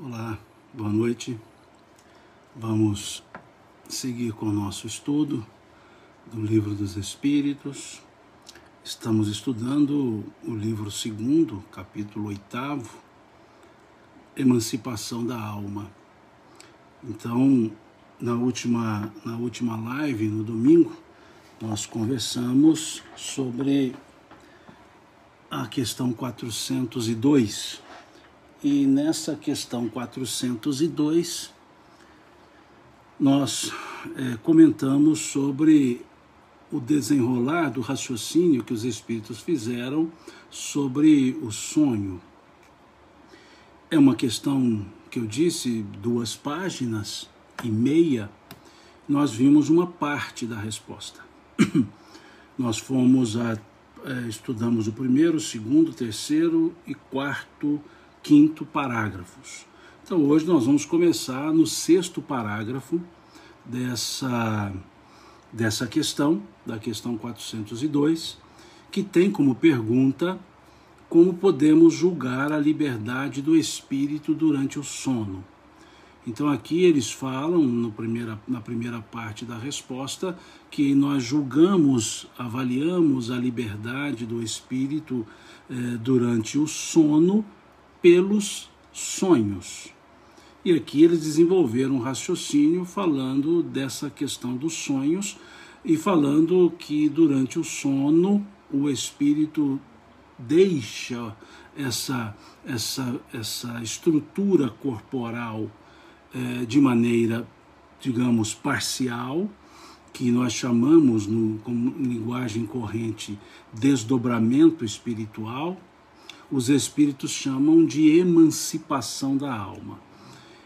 Olá, boa noite. Vamos seguir com o nosso estudo do Livro dos Espíritos. Estamos estudando o livro 2º, capítulo 8º, Emancipação da Alma. Então, na última live, no domingo, nós conversamos sobre a questão 402. E nessa questão 402, nós comentamos sobre o desenrolar do raciocínio que os espíritos fizeram sobre o sonho. É uma questão que eu disse, 2 páginas e meia, nós vimos uma parte da resposta. Nós estudamos o 1º, 2º, 3º e 4º, 5º parágrafos. Então hoje nós vamos começar no 6º parágrafo dessa questão, da questão 402, que tem como pergunta: como podemos julgar a liberdade do espírito durante o sono? Então aqui eles falam, na primeira parte da resposta, que nós julgamos, avaliamos a liberdade do espírito durante o sono pelos sonhos. E aqui eles desenvolveram um raciocínio falando dessa questão dos sonhos e falando que durante o sono o espírito deixa essa estrutura corporal de maneira, digamos, parcial, que nós chamamos, como linguagem corrente, desdobramento espiritual. Os espíritos chamam de emancipação da alma.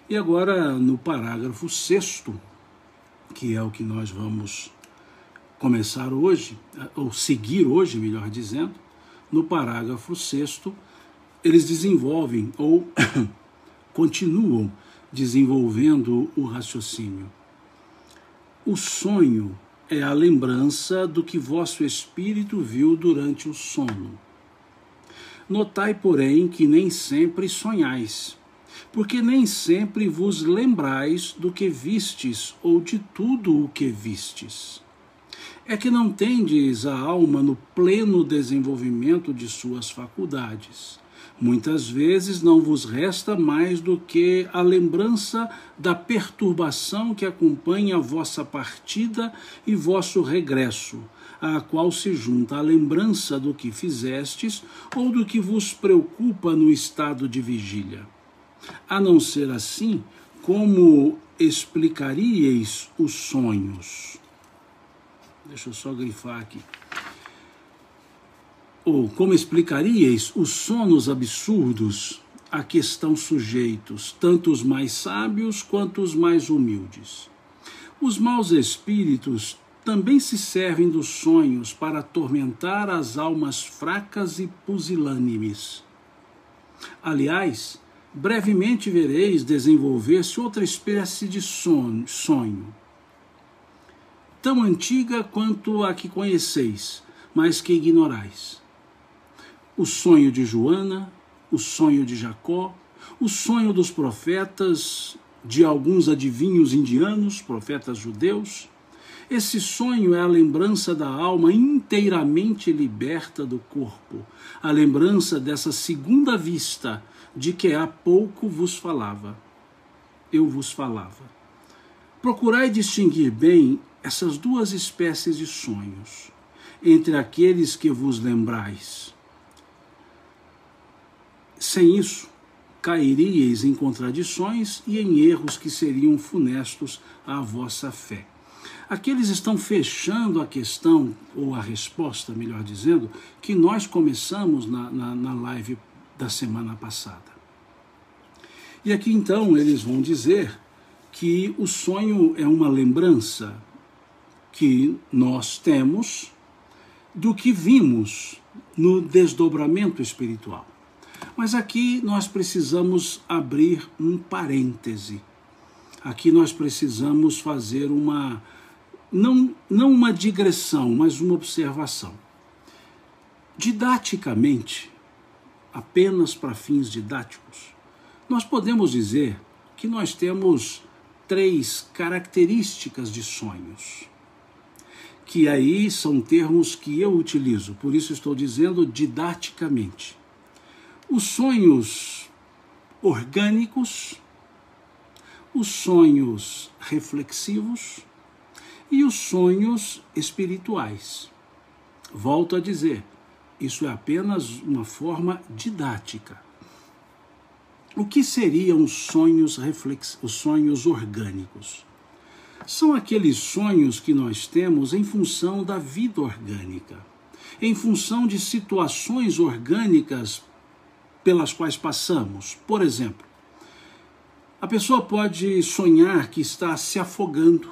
E agora, no parágrafo 6º, que é o que nós vamos começar hoje, ou seguir hoje, melhor dizendo, no parágrafo 6º, eles desenvolvem, ou continuam desenvolvendo o raciocínio. O sonho é a lembrança do que vosso espírito viu durante o sono. Notai, porém, que nem sempre sonhais, porque nem sempre vos lembrais do que vistes ou de tudo o que vistes. É que não tendes a alma no pleno desenvolvimento de suas faculdades. Muitas vezes não vos resta mais do que a lembrança da perturbação que acompanha a vossa partida e vosso regresso, à qual se junta a lembrança do que fizestes ou do que vos preocupa no estado de vigília. A não ser assim, como explicaríeis os sonhos? Deixa eu só grifar aqui. Ou como explicaríeis os sonos absurdos a que estão sujeitos, tanto os mais sábios quanto os mais humildes? Os maus espíritos também se servem dos sonhos para atormentar as almas fracas e pusilânimes. Aliás, brevemente vereis desenvolver-se outra espécie de sonho, tão antiga quanto a que conheceis, mas que ignorais. O sonho de Joana, o sonho de Jacó, o sonho dos profetas, de alguns adivinhos indianos, profetas judeus. Esse sonho é a lembrança da alma inteiramente liberta do corpo, a lembrança dessa segunda vista de que há pouco vos falava. Eu vos falava. Procurai distinguir bem essas 2 espécies de sonhos, entre aqueles que vos lembrais. Sem isso, cairíeis em contradições e em erros que seriam funestos à vossa fé. Aqui eles estão fechando a questão, ou a resposta, melhor dizendo, que nós começamos na live da semana passada. E aqui então eles vão dizer que o sonho é uma lembrança que nós temos do que vimos no desdobramento espiritual. Mas aqui nós precisamos abrir um parêntese. Aqui nós precisamos fazer não uma digressão, mas uma observação. Didaticamente, apenas para fins didáticos, Nós podemos dizer que nós temos 3 características de sonhos, que aí são termos que eu utilizo, por isso estou dizendo didaticamente. Os sonhos orgânicos, os sonhos reflexivos e os sonhos espirituais. Volto a dizer, isso é apenas uma forma didática. O que seriam os sonhos orgânicos? São aqueles sonhos que nós temos em função da vida orgânica, em função de situações orgânicas pelas quais passamos. Por exemplo, a pessoa pode sonhar que está se afogando,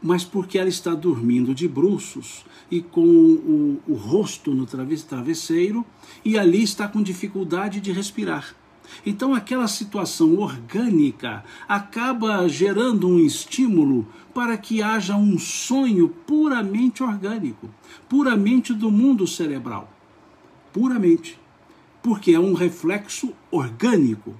mas porque ela está dormindo de bruços e com o rosto no travesseiro e ali está com dificuldade de respirar. Então aquela situação orgânica acaba gerando um estímulo para que haja um sonho puramente orgânico, puramente do mundo cerebral, puramente, porque é um reflexo orgânico.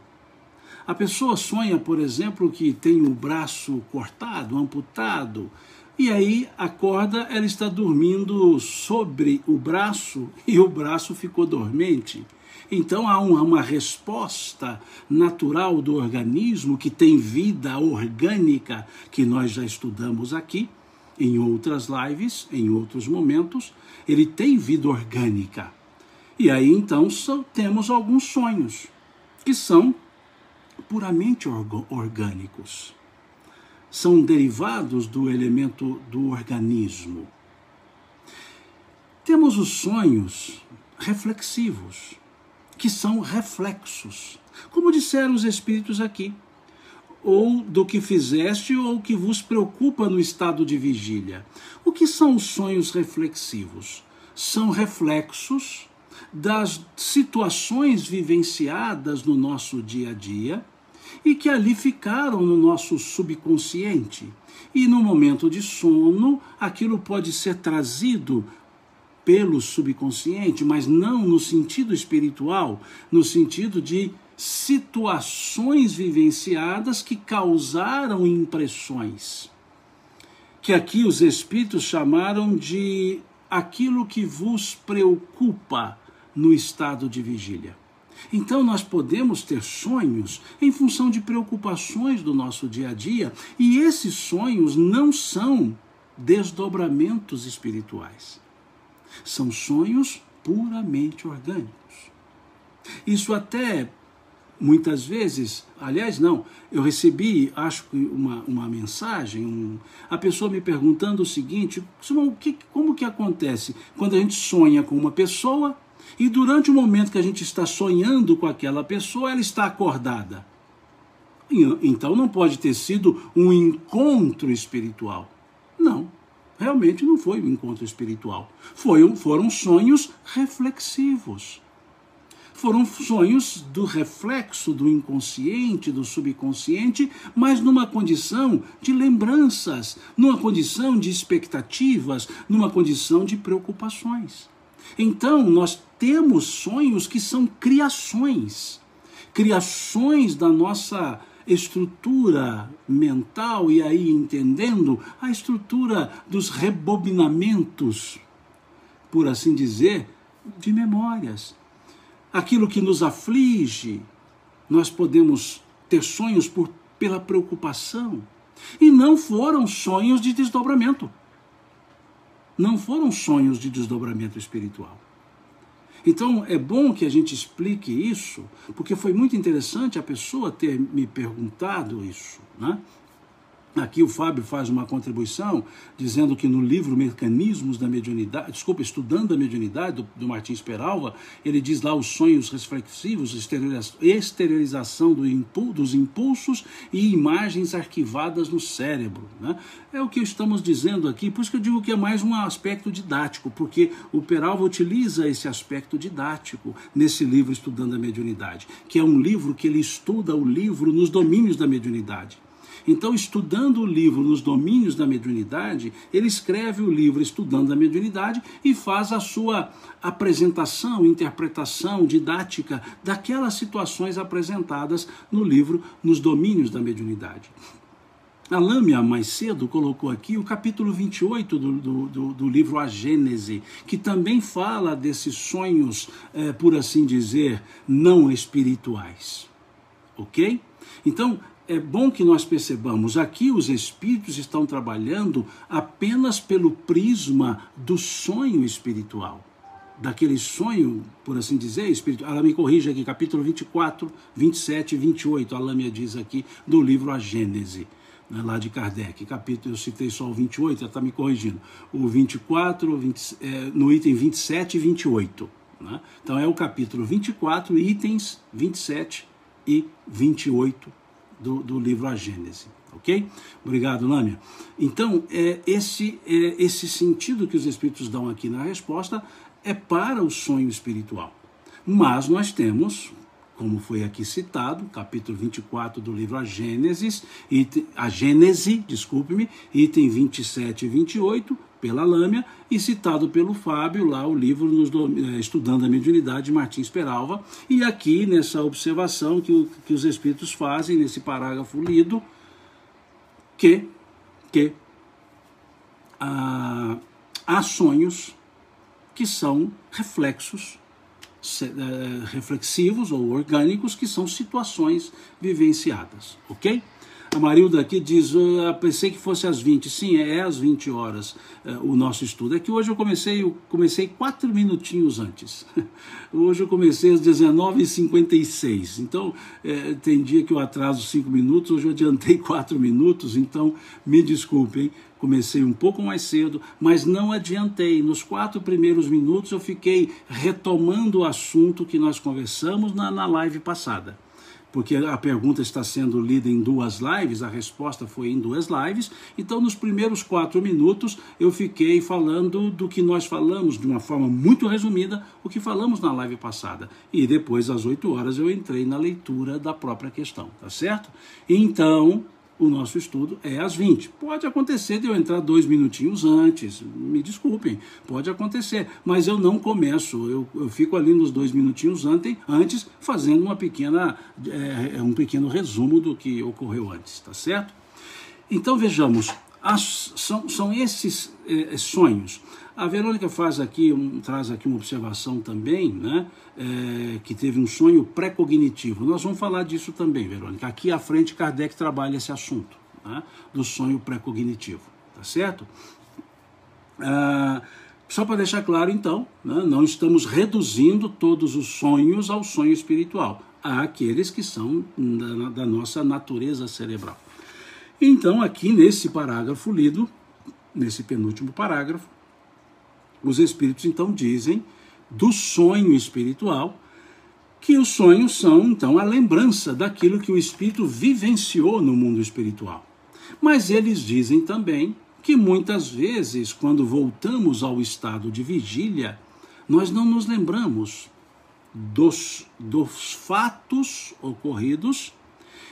A pessoa sonha, por exemplo, que tem o braço cortado, amputado, e aí acorda, ela está dormindo sobre o braço e o braço ficou dormente. Então há uma resposta natural do organismo que tem vida orgânica, que nós já estudamos aqui, em outras lives, em outros momentos, ele tem vida orgânica. E aí então temos alguns sonhos que são puramente orgânicos. São derivados do elemento do organismo. Temos os sonhos reflexivos, que são reflexos, como disseram os espíritos aqui, ou do que fizeste ou que vos preocupa no estado de vigília. O que são os sonhos reflexivos? São reflexos das situações vivenciadas no nosso dia a dia e que ali ficaram no nosso subconsciente. E no momento de sono, aquilo pode ser trazido pelo subconsciente, mas não no sentido espiritual, no sentido de situações vivenciadas que causaram impressões, que aqui os espíritos chamaram de aquilo que vos preocupa no estado de vigília. Então nós podemos ter sonhos em função de preocupações do nosso dia a dia, e esses sonhos não são desdobramentos espirituais. São sonhos puramente orgânicos. Isso até, muitas vezes, aliás não, eu recebi, acho que uma mensagem, a pessoa me perguntando o seguinte: como que acontece quando a gente sonha com uma pessoa e durante o momento que a gente está sonhando com aquela pessoa, ela está acordada? Então não pode ter sido um encontro espiritual. Não. Realmente não foi um encontro espiritual. Foram sonhos reflexivos. Foram sonhos do reflexo do inconsciente, do subconsciente, mas numa condição de lembranças, numa condição de expectativas, numa condição de preocupações. Então, nós temos sonhos que são criações da nossa estrutura mental, e aí entendendo a estrutura dos rebobinamentos, por assim dizer, de memórias. Aquilo que nos aflige, nós podemos ter sonhos pela preocupação, e não foram sonhos de desdobramento. Não foram sonhos de desdobramento espiritual. Então, é bom que a gente explique isso, porque foi muito interessante a pessoa ter me perguntado isso, né? Aqui o Fábio faz uma contribuição dizendo que no livro Mecanismos da Mediunidade, Estudando a Mediunidade, do Martins Peralva, ele diz lá os sonhos reflexivos, exteriorização dos impulsos e imagens arquivadas no cérebro, né? É o que estamos dizendo aqui, por isso que eu digo que é mais um aspecto didático, porque o Peralva utiliza esse aspecto didático nesse livro Estudando a Mediunidade, que é um livro que ele estuda o livro nos domínios da mediunidade. Então, estudando o livro Nos Domínios da Mediunidade, ele escreve o livro Estudando a Mediunidade e faz a sua apresentação, interpretação, didática daquelas situações apresentadas no livro Nos Domínios da Mediunidade. A Lâmia, mais cedo, colocou aqui o capítulo 28 do livro A Gênese, que também fala desses sonhos, por assim dizer, não espirituais. Ok? Então, é bom que nós percebamos, aqui os espíritos estão trabalhando apenas pelo prisma do sonho espiritual. Daquele sonho, por assim dizer, espiritual. Ela me corrige aqui, capítulo 24, 27 e 28, a Lâmia diz aqui, do livro A Gênese, né, lá de Kardec. Capítulo, eu citei só o 28, ela está me corrigindo. O 24, no item 27 e 28. Né? Então é o capítulo 24, itens 27 e 28 do livro A Gênese. Ok? Obrigado, Lâmia. Então, esse sentido que os espíritos dão aqui na resposta é para o sonho espiritual. Mas nós temos, como foi aqui citado, capítulo 24 do livro A Gênese, item 27 e 28, pela Lâmia, e citado pelo Fábio, lá o livro Estudando a Mediunidade, de Martins Peralva, e aqui nessa observação que os espíritos fazem, nesse parágrafo lido, que há sonhos que são reflexivos ou orgânicos, que são situações vivenciadas, ok? A Marilda aqui diz, pensei que fosse às 20. Sim, é às 20 horas o nosso estudo. É que hoje eu comecei 4 minutinhos antes. Hoje eu comecei às 19h56. Então, tem dia que eu atraso 5 minutos, hoje eu adiantei 4 minutos, então me desculpem. Comecei um pouco mais cedo, mas não adiantei. Nos 4 primeiros minutos eu fiquei retomando o assunto que nós conversamos na live passada. Porque a pergunta está sendo lida em 2 lives, a resposta foi em 2 lives, então nos primeiros 4 minutos eu fiquei falando do que nós falamos, de uma forma muito resumida, o que falamos na live passada. E depois, às 8 horas, eu entrei na leitura da própria questão, tá certo? Então, o nosso estudo é às 20. Pode acontecer de eu entrar 2 minutinhos antes, me desculpem, pode acontecer, mas eu não começo, eu fico ali nos 2 minutinhos antes fazendo um pequeno resumo do que ocorreu antes, tá certo? Então vejamos, são esses sonhos. A Verônica traz aqui uma observação também, né, que teve um sonho pré-cognitivo. Nós vamos falar disso também, Verônica. Aqui à frente, Kardec trabalha esse assunto, né, do sonho pré-cognitivo, tá certo? Só para deixar claro, então, né, não estamos reduzindo todos os sonhos ao sonho espiritual. Há aqueles que são da nossa natureza cerebral. Então, aqui nesse parágrafo lido, nesse penúltimo parágrafo, os espíritos então dizem do sonho espiritual que os sonhos são então a lembrança daquilo que o espírito vivenciou no mundo espiritual. Mas eles dizem também que muitas vezes, quando voltamos ao estado de vigília, nós não nos lembramos dos fatos ocorridos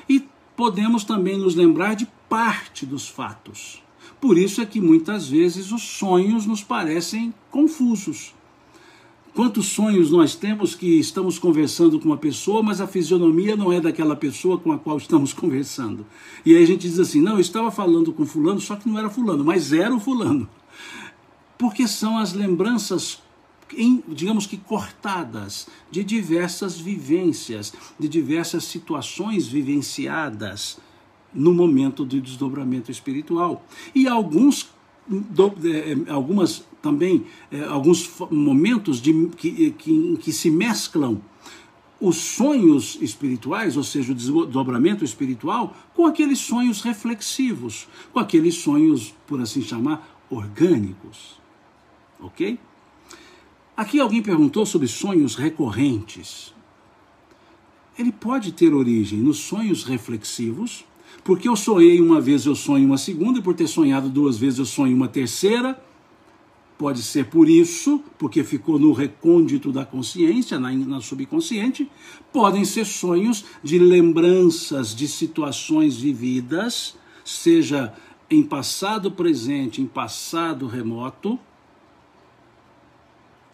e podemos também nos lembrar de parte dos fatos. Por isso é que muitas vezes os sonhos nos parecem confusos. Quantos sonhos nós temos que estamos conversando com uma pessoa, mas a fisionomia não é daquela pessoa com a qual estamos conversando. E aí a gente diz assim, não, eu estava falando com fulano, só que não era fulano, mas era o fulano. Porque são as lembranças, digamos que cortadas, de diversas vivências, de diversas situações vivenciadas no momento de desdobramento espiritual. E alguns momentos que se mesclam os sonhos espirituais, ou seja, o desdobramento espiritual, com aqueles sonhos reflexivos, com aqueles sonhos, por assim chamar, orgânicos. Ok? Aqui alguém perguntou sobre sonhos recorrentes. Ele pode ter origem nos sonhos reflexivos, porque eu sonhei uma vez, eu sonho uma segunda, e por ter sonhado 2 vezes, eu sonho uma terceira. Pode ser por isso, porque ficou no recôndito da consciência, na subconsciente. Podem ser sonhos de lembranças de situações vividas, seja em passado presente, em passado remoto,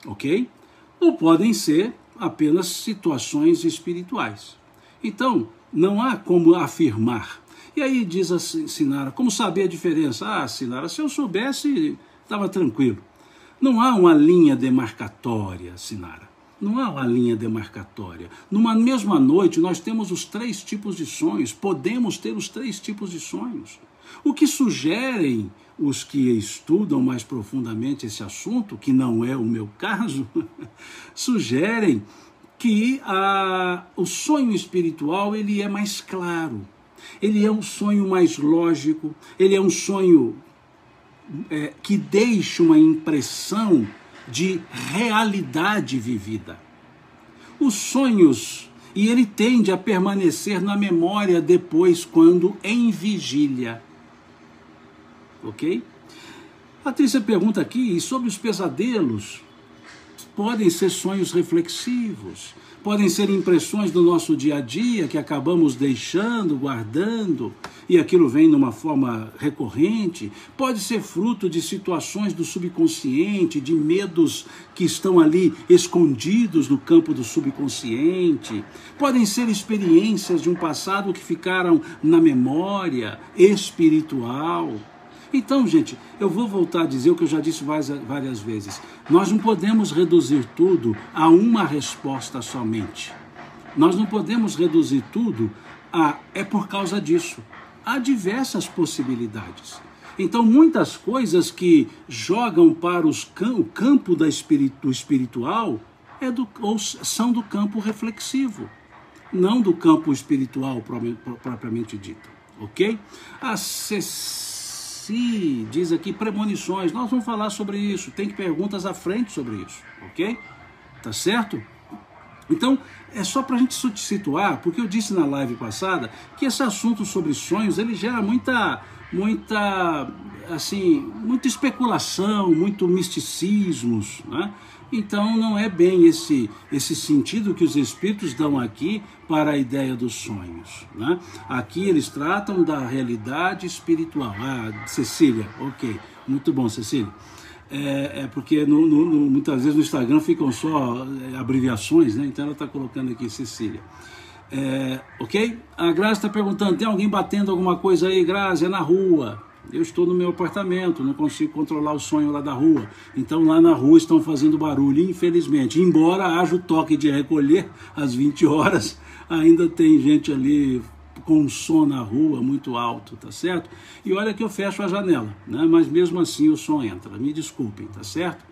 ok? Ou podem ser apenas situações espirituais. Então, não há como afirmar. E aí diz a Sinara, como saber a diferença? Ah, Sinara, se eu soubesse, estava tranquilo. Não há uma linha demarcatória, Sinara. Não há uma linha demarcatória. Numa mesma noite, nós temos os 3 tipos de sonhos. Podemos ter os 3 tipos de sonhos. O que sugerem os que estudam mais profundamente esse assunto, que não é o meu caso, sugerem que o sonho espiritual ele é mais claro. Ele é um sonho mais lógico. Ele é um sonho que deixa uma impressão de realidade vivida. Os sonhos, e ele tende a permanecer na memória depois, quando em vigília. Ok? Patrícia pergunta aqui, e sobre os pesadelos? Podem ser sonhos reflexivos, podem ser impressões do nosso dia a dia que acabamos deixando, guardando, e aquilo vem numa forma recorrente. Pode ser fruto de situações do subconsciente, de medos que estão ali escondidos no campo do subconsciente. Podem ser experiências de um passado que ficaram na memória espiritual. Então, gente, eu vou voltar a dizer o que eu já disse várias vezes. Nós não podemos reduzir tudo a uma resposta somente. Nós não podemos reduzir tudo a é por causa disso. Há diversas possibilidades. Então, muitas coisas que jogam para o campo do espiritual são do campo reflexivo, não do campo espiritual propriamente dito. Ok? Diz aqui premonições, nós vamos falar sobre isso, tem perguntas à frente sobre isso, ok? Tá certo? Então, é só para a gente se situar, porque eu disse na live passada que esse assunto sobre sonhos, ele gera muita especulação, muito misticismos, né? Então não é bem esse sentido que os espíritos dão aqui para a ideia dos sonhos, né? Aqui eles tratam da realidade espiritual. Ah, Cecília, ok, muito bom, Cecília. Porque muitas vezes no Instagram ficam só abreviações, né? Então ela está colocando aqui Cecília. Ok? A Grazi está perguntando, tem alguém batendo alguma coisa aí, Grazi? É na rua. Eu estou no meu apartamento, não consigo controlar o sonho lá da rua. Então lá na rua estão fazendo barulho, infelizmente. Embora haja o toque de recolher às 20 horas, ainda tem gente ali com som na rua muito alto, tá certo? E olha que eu fecho a janela, né? Mas mesmo assim o som entra. Me desculpem, tá certo?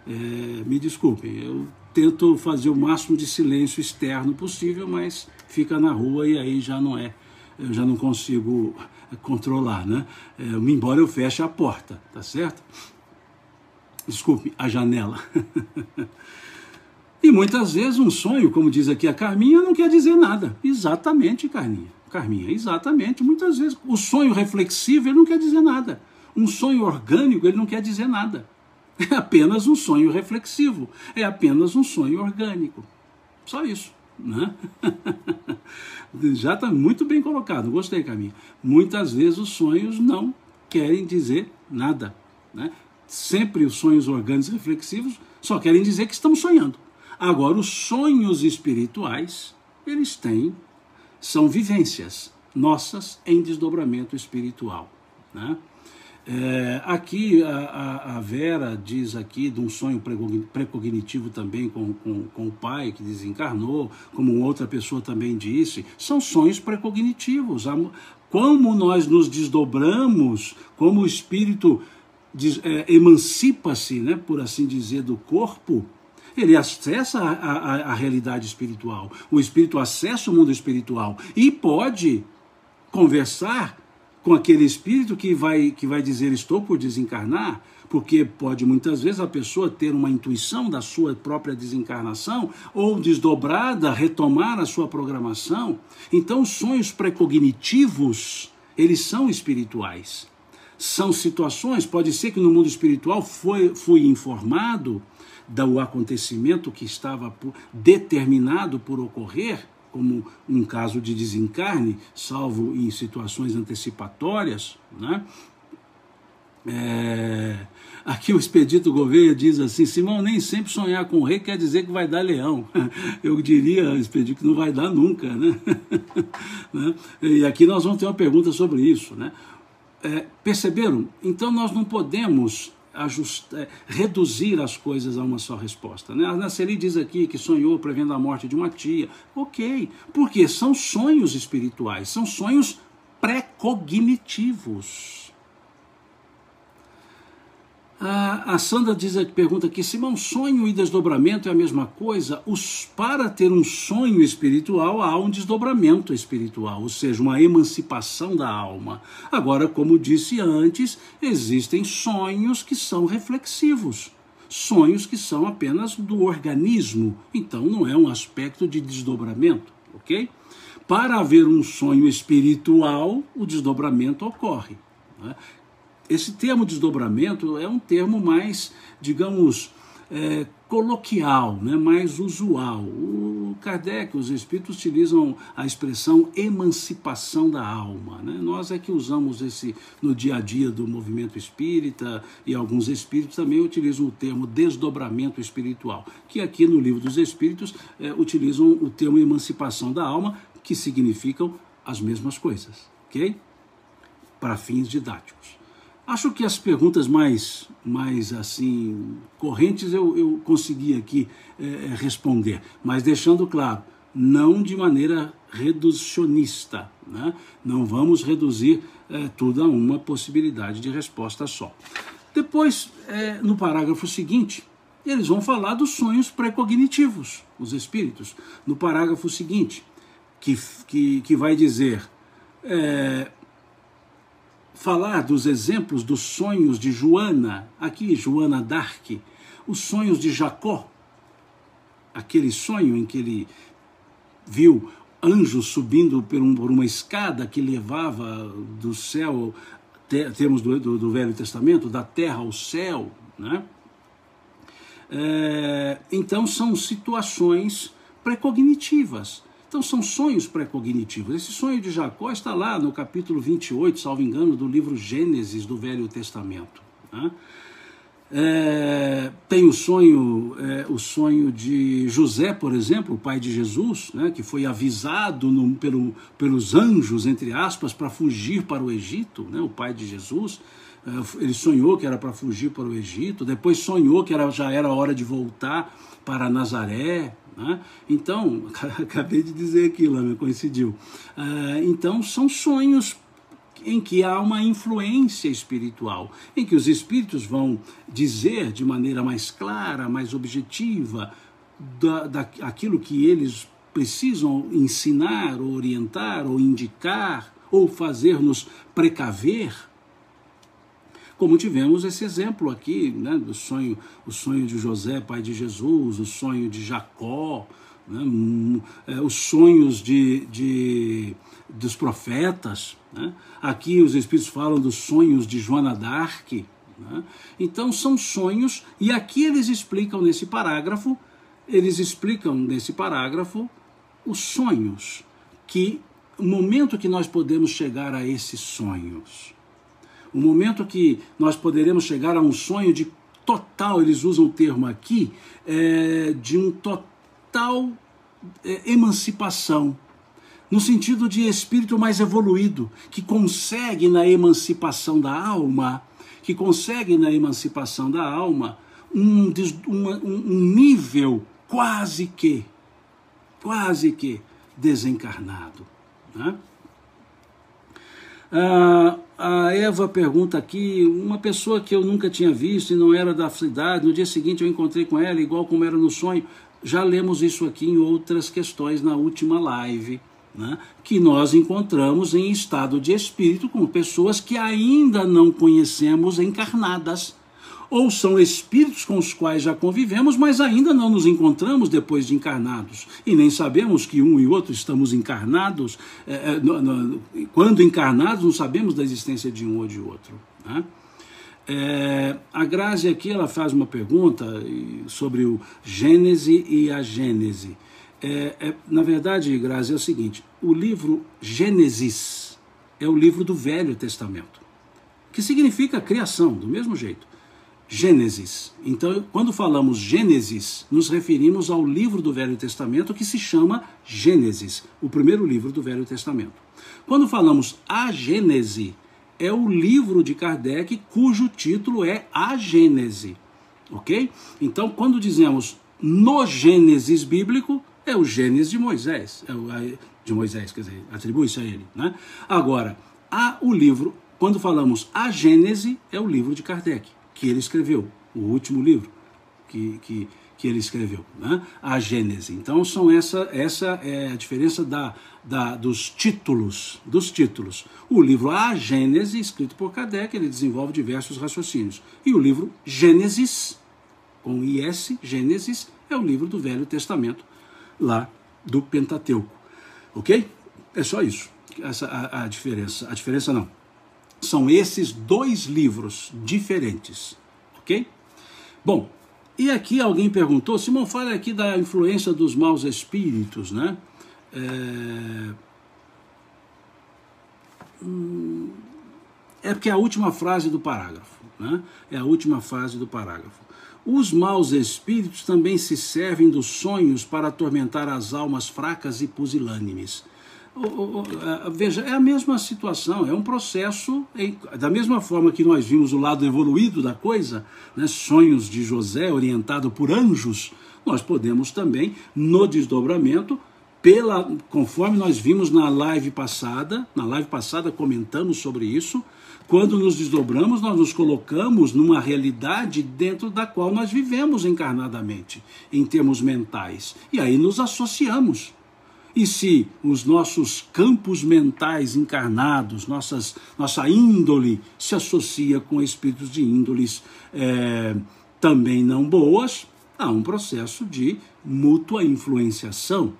Me desculpem, eu tento fazer o máximo de silêncio externo possível, mas fica na rua e aí eu já não consigo controlar, né? Embora eu feche a porta, tá certo? Desculpe, a janela. E muitas vezes um sonho, como diz aqui a Carminha, não quer dizer nada. Exatamente, Carminha, exatamente. Muitas vezes o sonho reflexivo ele não quer dizer nada. Um sonho orgânico ele não quer dizer nada. É apenas um sonho reflexivo. É apenas um sonho orgânico. Só isso, né? Já está muito bem colocado. Gostei, Carminha. Muitas vezes os sonhos não querem dizer nada, né? Sempre os sonhos orgânicos reflexivos só querem dizer que estamos sonhando. Agora, os sonhos espirituais, são vivências nossas em desdobramento espiritual, né? Aqui a Vera diz aqui de um sonho precognitivo também com o pai que desencarnou, como outra pessoa também disse, são sonhos precognitivos. Como nós nos desdobramos, como o espírito emancipa-se, né, por assim dizer, do corpo, ele acessa a realidade espiritual, o espírito acessa o mundo espiritual e pode conversar com aquele espírito que vai dizer estou por desencarnar, porque pode muitas vezes a pessoa ter uma intuição da sua própria desencarnação ou desdobrada, retomar a sua programação. Então os sonhos precognitivos, eles são espirituais. São situações, pode ser que no mundo espiritual fui informado do acontecimento que estava determinado por ocorrer, como um caso de desencarne, salvo em situações antecipatórias, né? Aqui o Expedito Gouveia diz assim: Simão, nem sempre sonhar com o rei quer dizer que vai dar leão. Eu diria, Expedito, que não vai dar nunca, né? E aqui nós vamos ter uma pergunta sobre isso, né? Perceberam? Então nós não podemos reduzir as coisas a uma só resposta, né? A Naceli diz aqui que sonhou prevendo a morte de uma tia. Ok, porque são sonhos espirituais, são sonhos pré-cognitivos. A Sandra pergunta aqui: Simão, sonho e desdobramento é a mesma coisa? Para ter um sonho espiritual, há um desdobramento espiritual, ou seja, uma emancipação da alma. Agora, como disse antes, existem sonhos que são reflexivos, sonhos que são apenas do organismo, então não é um aspecto de desdobramento, ok? Para haver um sonho espiritual, o desdobramento ocorre, né? Esse termo desdobramento é um termo mais, digamos, coloquial, né, mais usual. O Kardec, os espíritos utilizam a expressão emancipação da alma, né? Nós é que usamos esse no dia a dia do movimento espírita, e alguns espíritos também utilizam o termo desdobramento espiritual, que aqui no Livro dos Espíritos utilizam o termo emancipação da alma, que significam as mesmas coisas, ok? Para fins didáticos. Acho que as perguntas mais assim, correntes eu consegui aqui responder, mas deixando claro, não de maneira reducionista, né? Não vamos reduzir tudo a uma possibilidade de resposta só. Depois, no parágrafo seguinte, eles vão falar dos sonhos pré-cognitivos, os espíritos. No parágrafo seguinte, que vai dizer... falar dos exemplos dos sonhos de Joana, aqui Joana d'Arc, os sonhos de Jacó, aquele sonho em que ele viu anjos subindo por uma escada que levava do céu, temos do Velho Testamento, da terra ao céu, né? Então são situações pré-cognitivas. Então são sonhos pré-cognitivos. Esse sonho de Jacó está lá no capítulo 28, salvo engano, do livro Gênesis do Velho Testamento, né? Tem o sonho de José, por exemplo, o pai de Jesus, né, que foi avisado pelos anjos, entre aspas, para fugir para o Egito, né, o pai de Jesus. Ele sonhou que era para fugir para o Egito, depois sonhou que já era hora de voltar para Nazaré, né? Então, acabei de dizer aquilo, me coincidiu. Então, são sonhos em que há uma influência espiritual, em que os espíritos vão dizer de maneira mais clara, mais objetiva, aquilo que eles precisam ensinar, ou orientar, ou indicar, ou fazer-nos precaver. Como tivemos esse exemplo aqui, né, o sonho de José, pai de Jesus, o sonho de Jacó, né, os sonhos dos profetas, né? Aqui os espíritos falam dos sonhos de Joana d'Arc, né? Então são sonhos, e aqui eles explicam nesse parágrafo os sonhos, o momento que nós podemos chegar a esses sonhos. O momento que nós poderemos chegar a um sonho de total, eles usam o termo aqui, de um total emancipação, no sentido de espírito mais evoluído, que consegue na emancipação da alma, um nível quase que desencarnado, né? A Eva pergunta aqui: uma pessoa que eu nunca tinha visto e não era da cidade, no dia seguinte eu encontrei com ela igual como era no sonho. Já lemos isso aqui em outras questões na última live, né? Que nós encontramos em estado de espírito com pessoas que ainda não conhecemos encarnadas, ou são espíritos com os quais já convivemos, mas ainda não nos encontramos depois de encarnados, e nem sabemos que um e outro estamos encarnados. Quando encarnados, não sabemos da existência de um ou de outro, né? A Grazi aqui ela faz uma pergunta sobre o Gênese e a Gênese. Na verdade, Grazi, é o seguinte: o livro Gênesis é o livro do Velho Testamento, que significa criação, do mesmo jeito. Gênesis. Então, quando falamos Gênesis, nos referimos ao livro do Velho Testamento que se chama Gênesis, o primeiro livro do Velho Testamento. Quando falamos a Gênese, é o livro de Kardec cujo título é A Gênese, ok? Então, quando dizemos no Gênesis bíblico, é o Gênesis de Moisés, quer dizer, atribui-se a ele, né? Agora, o livro, quando falamos a Gênese, é o livro de Kardec, que ele escreveu, o último livro que ele escreveu, né? A Gênese. Então, essa é a diferença dos títulos. O livro A Gênese, escrito por Kardec, ele desenvolve diversos raciocínios. E o livro Gênesis, com IS, Gênesis, é o livro do Velho Testamento, lá do Pentateuco. Ok? É só isso. A diferença. A diferença não. São esses dois livros diferentes, ok? Bom, e aqui alguém perguntou, Simão, fala aqui da influência dos maus espíritos, né? Porque é a última frase do parágrafo, né? É a última frase do parágrafo. Os maus espíritos também se servem dos sonhos para atormentar as almas fracas e pusilânimes. Veja, é a mesma situação, é um processo, da mesma forma que nós vimos o lado evoluído da coisa, né, sonhos de José orientado por anjos, nós podemos também, no desdobramento, conforme nós vimos na live passada comentamos sobre isso, quando nos desdobramos, nós nos colocamos numa realidade dentro da qual nós vivemos encarnadamente, em termos mentais, e aí nos associamos. E se os nossos campos mentais encarnados, nossa índole se associa com espíritos de índoles também não boas, há um processo de mútua influenciação.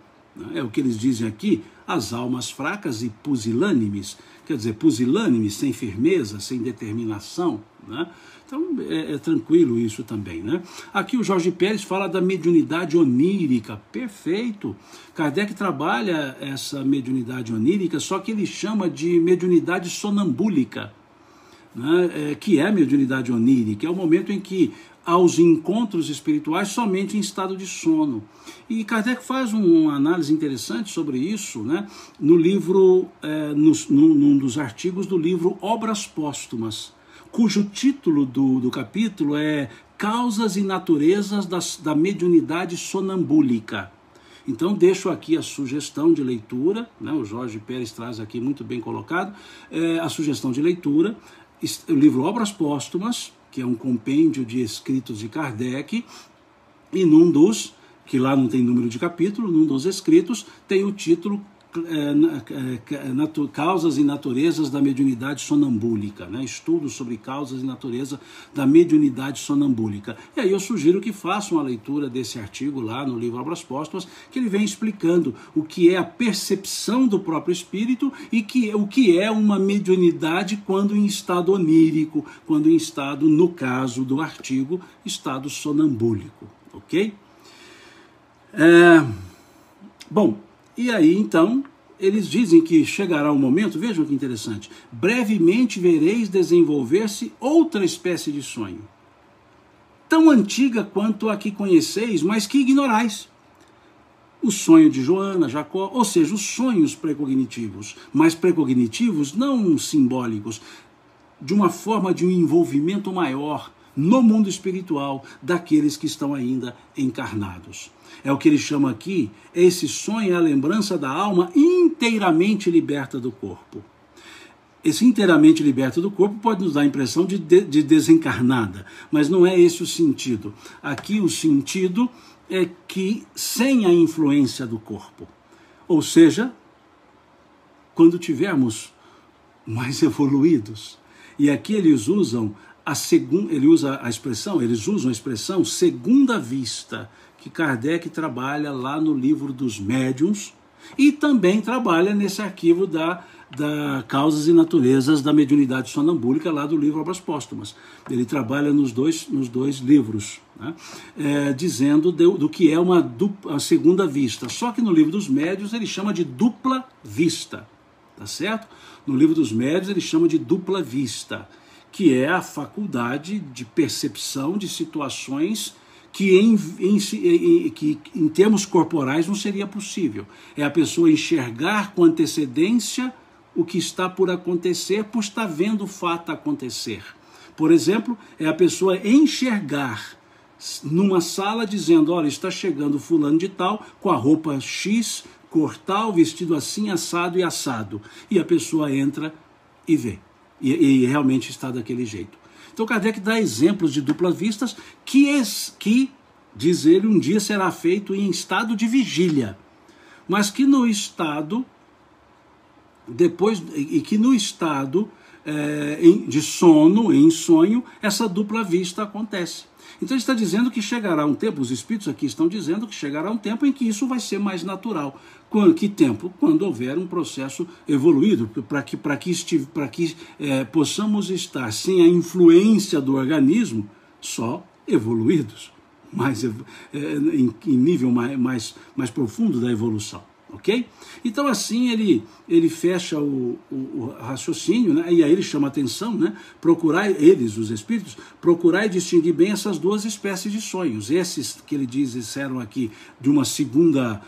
É o que eles dizem aqui, as almas fracas e pusilânimes, quer dizer, pusilânimes, sem firmeza, sem determinação, né? Então é tranquilo isso também, né? Aqui o Jorge Pérez fala da mediunidade onírica, perfeito. Kardec trabalha essa mediunidade onírica, só que ele chama de mediunidade sonambúlica, né? Que é a mediunidade onírica, é o momento em que há os encontros espirituais somente em estado de sono. E Kardec faz uma análise interessante sobre isso, né? No livro, num dos artigos do livro Obras Póstumas, cujo título do capítulo é Causas e Naturezas da Mediunidade Sonambúlica. Então deixo aqui a sugestão de leitura, né? O Jorge Pérez traz aqui muito bem colocado, a sugestão de leitura, o livro Obras Póstumas, que é um compêndio de escritos de Kardec, e num dos, que lá não tem número de capítulo, num dos escritos tem o título Causas e Naturezas da Mediunidade Sonambúlica, né? Estudos sobre causas e natureza da mediunidade sonambúlica. E aí eu sugiro que façam a leitura desse artigo lá no livro Obras Póstumas, que ele vem explicando o que é a percepção do próprio espírito e o que é uma mediunidade quando em estado onírico, quando em estado, no caso do artigo, estado sonambúlico, ok? Bom, e aí, então, eles dizem que chegará um momento, vejam que interessante, brevemente vereis desenvolver-se outra espécie de sonho, tão antiga quanto a que conheceis, mas que ignorais. O sonho de Joana, Jacó, ou seja, os sonhos precognitivos, mas precognitivos não simbólicos, de uma forma de um envolvimento maior no mundo espiritual daqueles que estão ainda encarnados. É o que ele chama aqui, esse sonho é a lembrança da alma inteiramente liberta do corpo. Esse inteiramente liberta do corpo pode nos dar a impressão de desencarnada, mas não é esse o sentido. Aqui o sentido é que sem a influência do corpo. Ou seja, quando tivermos mais evoluídos. E aqui eles usam eles usam a expressão segunda vista, que Kardec trabalha lá no livro dos médiuns, e também trabalha nesse arquivo da Causas e Naturezas da Mediunidade Sonambúlica, lá do livro Obras Póstumas. Ele trabalha nos dois livros, né? Dizendo do que é a segunda vista. Só que no livro dos médiuns ele chama de dupla vista, tá certo? No livro dos médiuns ele chama de dupla vista, que é a faculdade de percepção de situações que em termos corporais não seria possível. É a pessoa enxergar com antecedência o que está por acontecer, por estar vendo o fato acontecer. Por exemplo, é a pessoa enxergar numa sala dizendo, olha, está chegando fulano de tal, com a roupa X, cor tal, vestido assim, assado e assado. E a pessoa entra e vê. E realmente está daquele jeito. Então Kardec dá exemplos de duplas vistas que, diz ele, um dia será feito em estado de vigília. Mas que no estado... de sono, em sonho, essa dupla vista acontece. Então ele está dizendo que chegará um tempo, os espíritos aqui estão dizendo que chegará um tempo em que isso vai ser mais natural. Que tempo? Quando houver um processo evoluído, para que possamos estar sem a influência do organismo, só evoluídos, em nível mais profundo da evolução. Ok? Então assim ele fecha o raciocínio, né? E aí ele chama a atenção, né? Os espíritos, procurar e distinguir bem essas duas espécies de sonhos. Esses que ele disseram aqui de uma segunda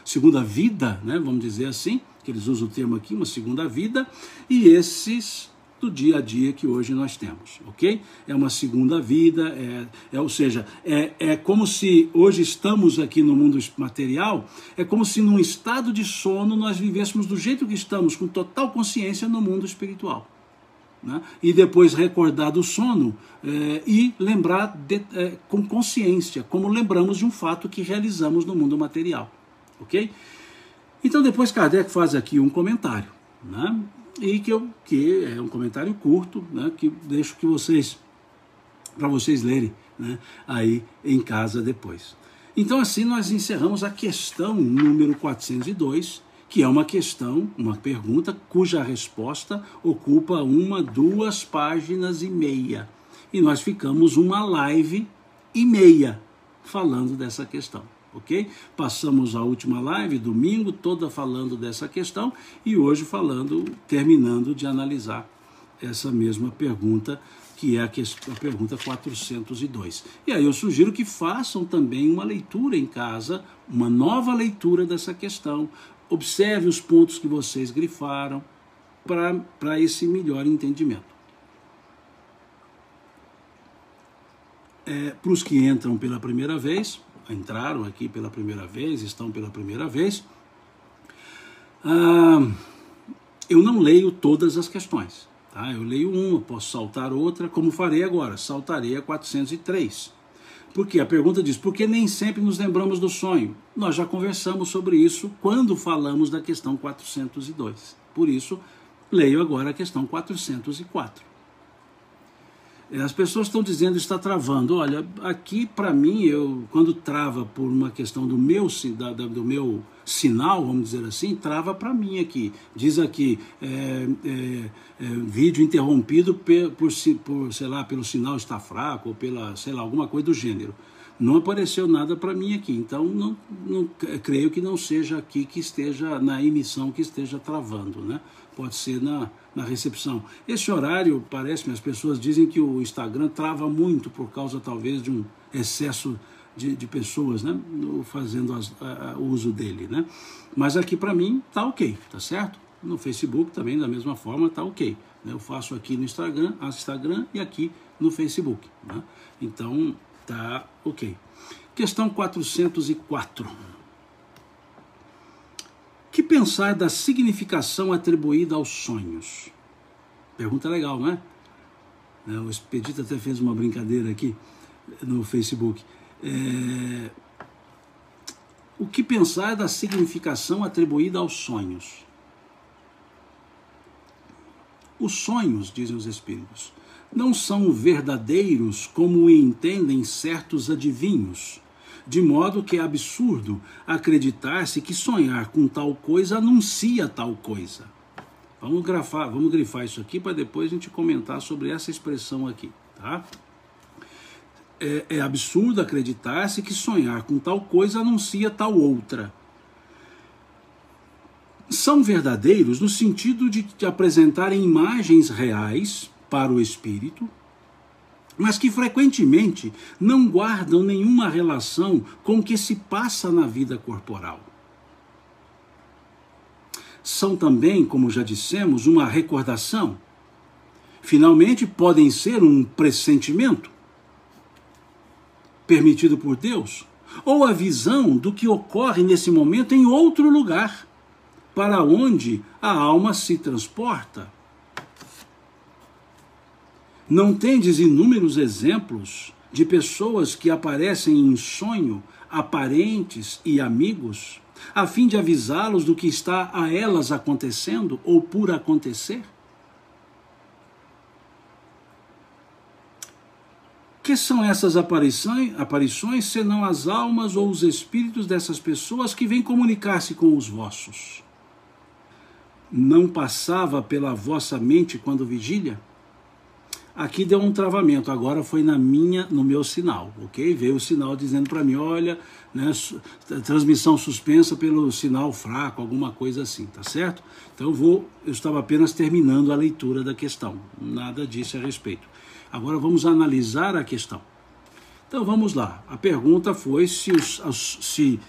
vida, né? Vamos dizer assim, que eles usam o termo aqui, uma segunda vida, e esses do dia a dia que hoje nós temos, ok? É uma segunda vida, ou seja, é como se hoje estamos aqui no mundo material, é como se num estado de sono nós vivêssemos do jeito que estamos, com total consciência no mundo espiritual, né? E depois recordar do sono e lembrar com consciência, como lembramos de um fato que realizamos no mundo material, ok? Então depois Kardec faz aqui um comentário, né? E que é um comentário curto, né, que deixo para vocês lerem, né, aí em casa depois. Então assim nós encerramos a questão número 402, que é uma pergunta cuja resposta ocupa 2 páginas e meia. E nós ficamos uma live e meia falando dessa questão. Ok? Passamos a última live, domingo, toda falando dessa questão, e hoje terminando de analisar essa mesma pergunta, que é a pergunta 402. E aí eu sugiro que façam também uma leitura em casa, uma nova leitura dessa questão, observe os pontos que vocês grifaram, para esse melhor entendimento. Para os que entram pela primeira vez, entraram aqui pela primeira vez, estão pela primeira vez, eu não leio todas as questões, tá? Eu leio uma, posso saltar outra, como farei agora, saltarei a 403. Porque a pergunta diz, por que nem sempre nos lembramos do sonho? Nós já conversamos sobre isso quando falamos da questão 402. Por isso, leio agora a questão 404. As pessoas estão dizendo que está travando. Olha, aqui para mim, quando trava por uma questão do meu sinal, vamos dizer assim, trava para mim aqui. Diz aqui, vídeo interrompido por, sei lá, pelo sinal está fraco, ou pela, sei lá, alguma coisa do gênero. Não apareceu nada para mim aqui, então não creio que não seja aqui que esteja, na emissão que esteja travando, né? Pode ser na recepção. Esse horário, parece-me, as pessoas dizem que o Instagram trava muito por causa, talvez, de um excesso de pessoas, né, fazendo o uso dele, né? Mas aqui, para mim, tá ok, tá certo? No Facebook também, da mesma forma, tá ok. Eu faço aqui no Instagram e aqui no Facebook, né? Então, tá ok. Questão 404. Que pensar da significação atribuída aos sonhos? Pergunta legal, não é? O Expedito até fez uma brincadeira aqui no Facebook. O que pensar da significação atribuída aos sonhos? Os sonhos, dizem os espíritos, não são verdadeiros como o entendem certos adivinhos, de modo que é absurdo acreditar-se que sonhar com tal coisa anuncia tal coisa. Vamos grifar isso aqui para depois a gente comentar sobre essa expressão aqui, tá? É absurdo acreditar-se que sonhar com tal coisa anuncia tal outra. São verdadeiros no sentido de apresentarem imagens reais para o espírito, mas que frequentemente não guardam nenhuma relação com o que se passa na vida corporal. São também, como já dissemos, uma recordação. Finalmente, podem ser um pressentimento permitido por Deus, ou a visão do que ocorre nesse momento em outro lugar, para onde a alma se transporta. Não tendes inúmeros exemplos de pessoas que aparecem em sonho a parentes e amigos, a fim de avisá-los do que está a elas acontecendo ou por acontecer? Que são essas aparições, senão as almas ou os espíritos dessas pessoas que vêm comunicar-se com os vossos? Não passava pela vossa mente quando vigília? Aqui deu um travamento, agora foi no meu sinal, ok? Veio o sinal dizendo para mim, olha, né, transmissão suspensa pelo sinal fraco, alguma coisa assim, tá certo? Então eu estava apenas terminando a leitura da questão, nada disso a respeito. Agora vamos analisar a questão. Então vamos lá. A pergunta foi se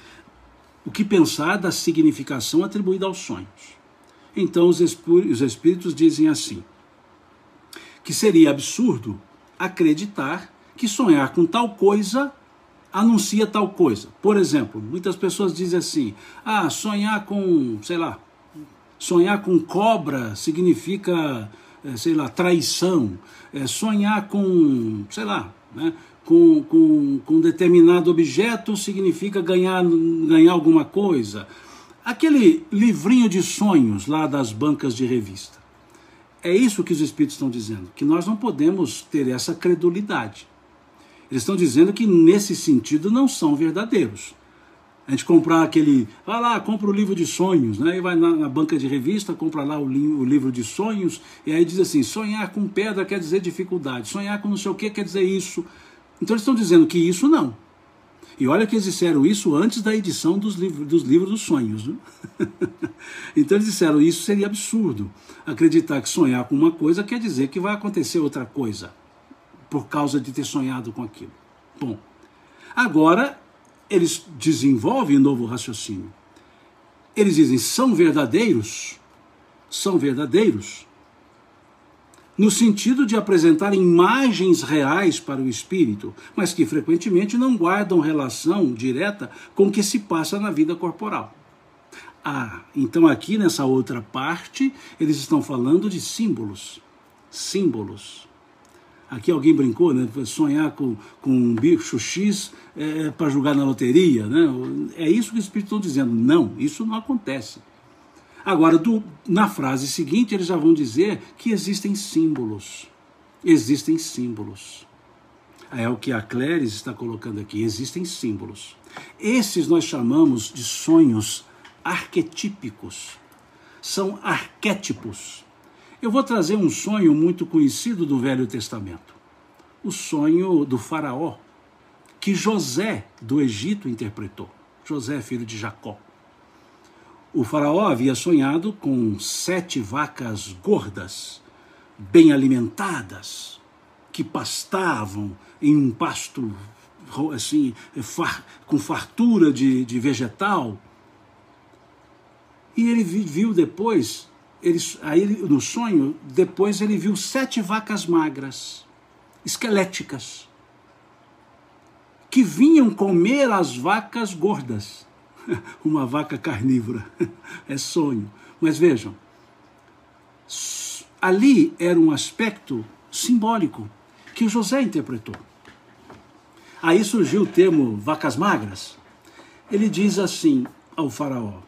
o que pensar da significação atribuída aos sonhos. Então os espíritos dizem assim, que seria absurdo acreditar que sonhar com tal coisa anuncia tal coisa. Por exemplo, muitas pessoas dizem assim, sonhar com, sei lá, sonhar com cobra significa, sei lá, traição. Sonhar com, sei lá, né, com determinado objeto significa ganhar alguma coisa. Aquele livrinho de sonhos lá das bancas de revista. É isso que os espíritos estão dizendo, que nós não podemos ter essa credulidade. Eles estão dizendo que nesse sentido não são verdadeiros. A gente comprar vai lá, compra o livro de sonhos, né? E vai na banca de revista, compra lá o livro de sonhos, e aí diz assim, sonhar com pedra quer dizer dificuldade, sonhar com não sei o que quer dizer isso. Então eles estão dizendo que isso não. E olha que eles disseram isso antes da edição dos livros dos sonhos. Né? Então eles disseram isso seria absurdo. Acreditar que sonhar com uma coisa quer dizer que vai acontecer outra coisa, por causa de ter sonhado com aquilo. Bom, agora eles desenvolvem um novo raciocínio. Eles dizem, são verdadeiros, no sentido de apresentar imagens reais para o espírito, mas que frequentemente não guardam relação direta com o que se passa na vida corporal. Então aqui nessa outra parte, eles estão falando de símbolos. Símbolos. Aqui alguém brincou, né? Sonhar com um bicho X para jogar na loteria, né? É isso que os espíritos estão dizendo. Não, isso não acontece. Agora, na frase seguinte, eles já vão dizer que existem símbolos. Existem símbolos. É o que a Cléris está colocando aqui. Existem símbolos. Esses nós chamamos de sonhos arquetípicos. São arquétipos. Eu vou trazer um sonho muito conhecido do Velho Testamento. O sonho do faraó, que José do Egito interpretou. José, filho de Jacó. O faraó havia sonhado com 7 vacas gordas, bem alimentadas, que pastavam em um pasto assim, com fartura de vegetal. E ele viu depois, no sonho, depois ele viu 7 vacas magras, esqueléticas, que vinham comer as vacas gordas. Uma vaca carnívora, é sonho. Mas vejam, ali era um aspecto simbólico que o José interpretou. Aí surgiu o termo vacas magras. Ele diz assim ao faraó,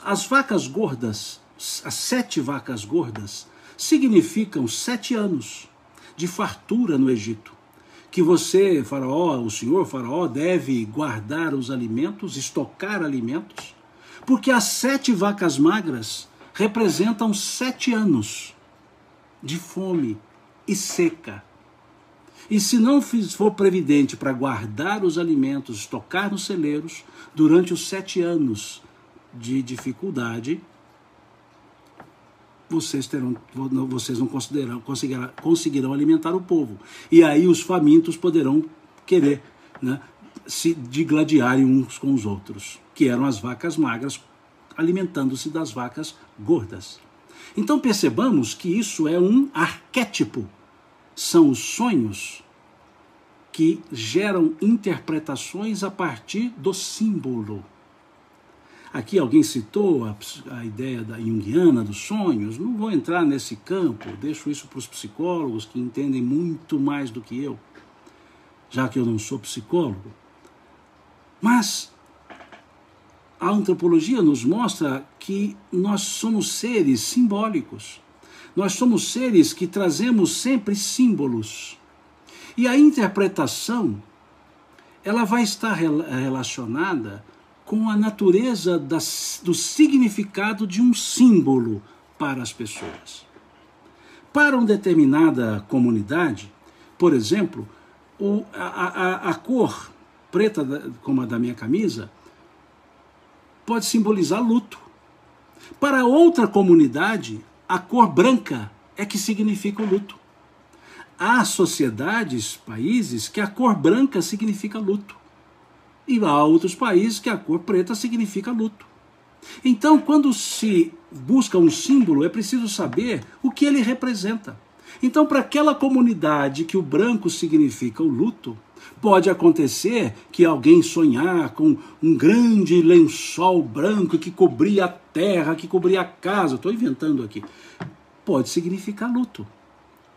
as vacas gordas, as 7 vacas gordas, significam 7 anos de fartura no Egito. Que você, faraó, o senhor faraó, deve guardar os alimentos, estocar alimentos, porque as 7 vacas magras representam 7 anos de fome e seca. E se não for previdente para guardar os alimentos, estocar nos celeiros, durante os 7 anos de dificuldade, vocês não conseguirão alimentar o povo. E aí os famintos poderão querer, né, se digladiarem uns com os outros, que eram as vacas magras alimentando-se das vacas gordas. Então percebamos que isso é um arquétipo. São os sonhos que geram interpretações a partir do símbolo. Aqui alguém citou a ideia da junguiana dos sonhos. Não vou entrar nesse campo, deixo isso para os psicólogos que entendem muito mais do que eu, já que eu não sou psicólogo. Mas a antropologia nos mostra que nós somos seres simbólicos. Nós somos seres que trazemos sempre símbolos. E a interpretação, ela vai estar relacionada com a natureza do significado de um símbolo para as pessoas. Para uma determinada comunidade, por exemplo, a cor preta, como a da minha camisa, pode simbolizar luto. Para outra comunidade, a cor branca é que significa o luto. Há sociedades, países, que a cor branca significa luto. E há outros países que a cor preta significa luto. Então, quando se busca um símbolo, é preciso saber o que ele representa. Então, para aquela comunidade que o branco significa o luto, pode acontecer que alguém sonhar com um grande lençol branco que cobria a terra, que cobria a casa. Estou inventando aqui. Pode significar luto.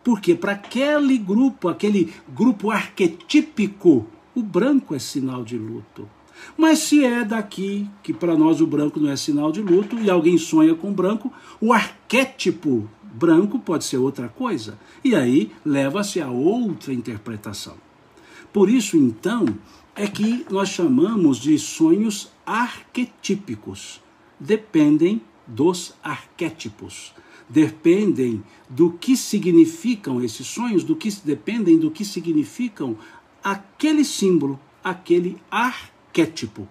Porque para aquele grupo arquetípico, o branco é sinal de luto. Mas se é daqui, que para nós o branco não é sinal de luto, e alguém sonha com branco, o arquétipo branco pode ser outra coisa. E aí leva-se a outra interpretação. Por isso, então, é que nós chamamos de sonhos arquetípicos. Dependem dos arquétipos. Dependem do que significam esses sonhos, dependem do que significam aquele símbolo, aquele arquétipo.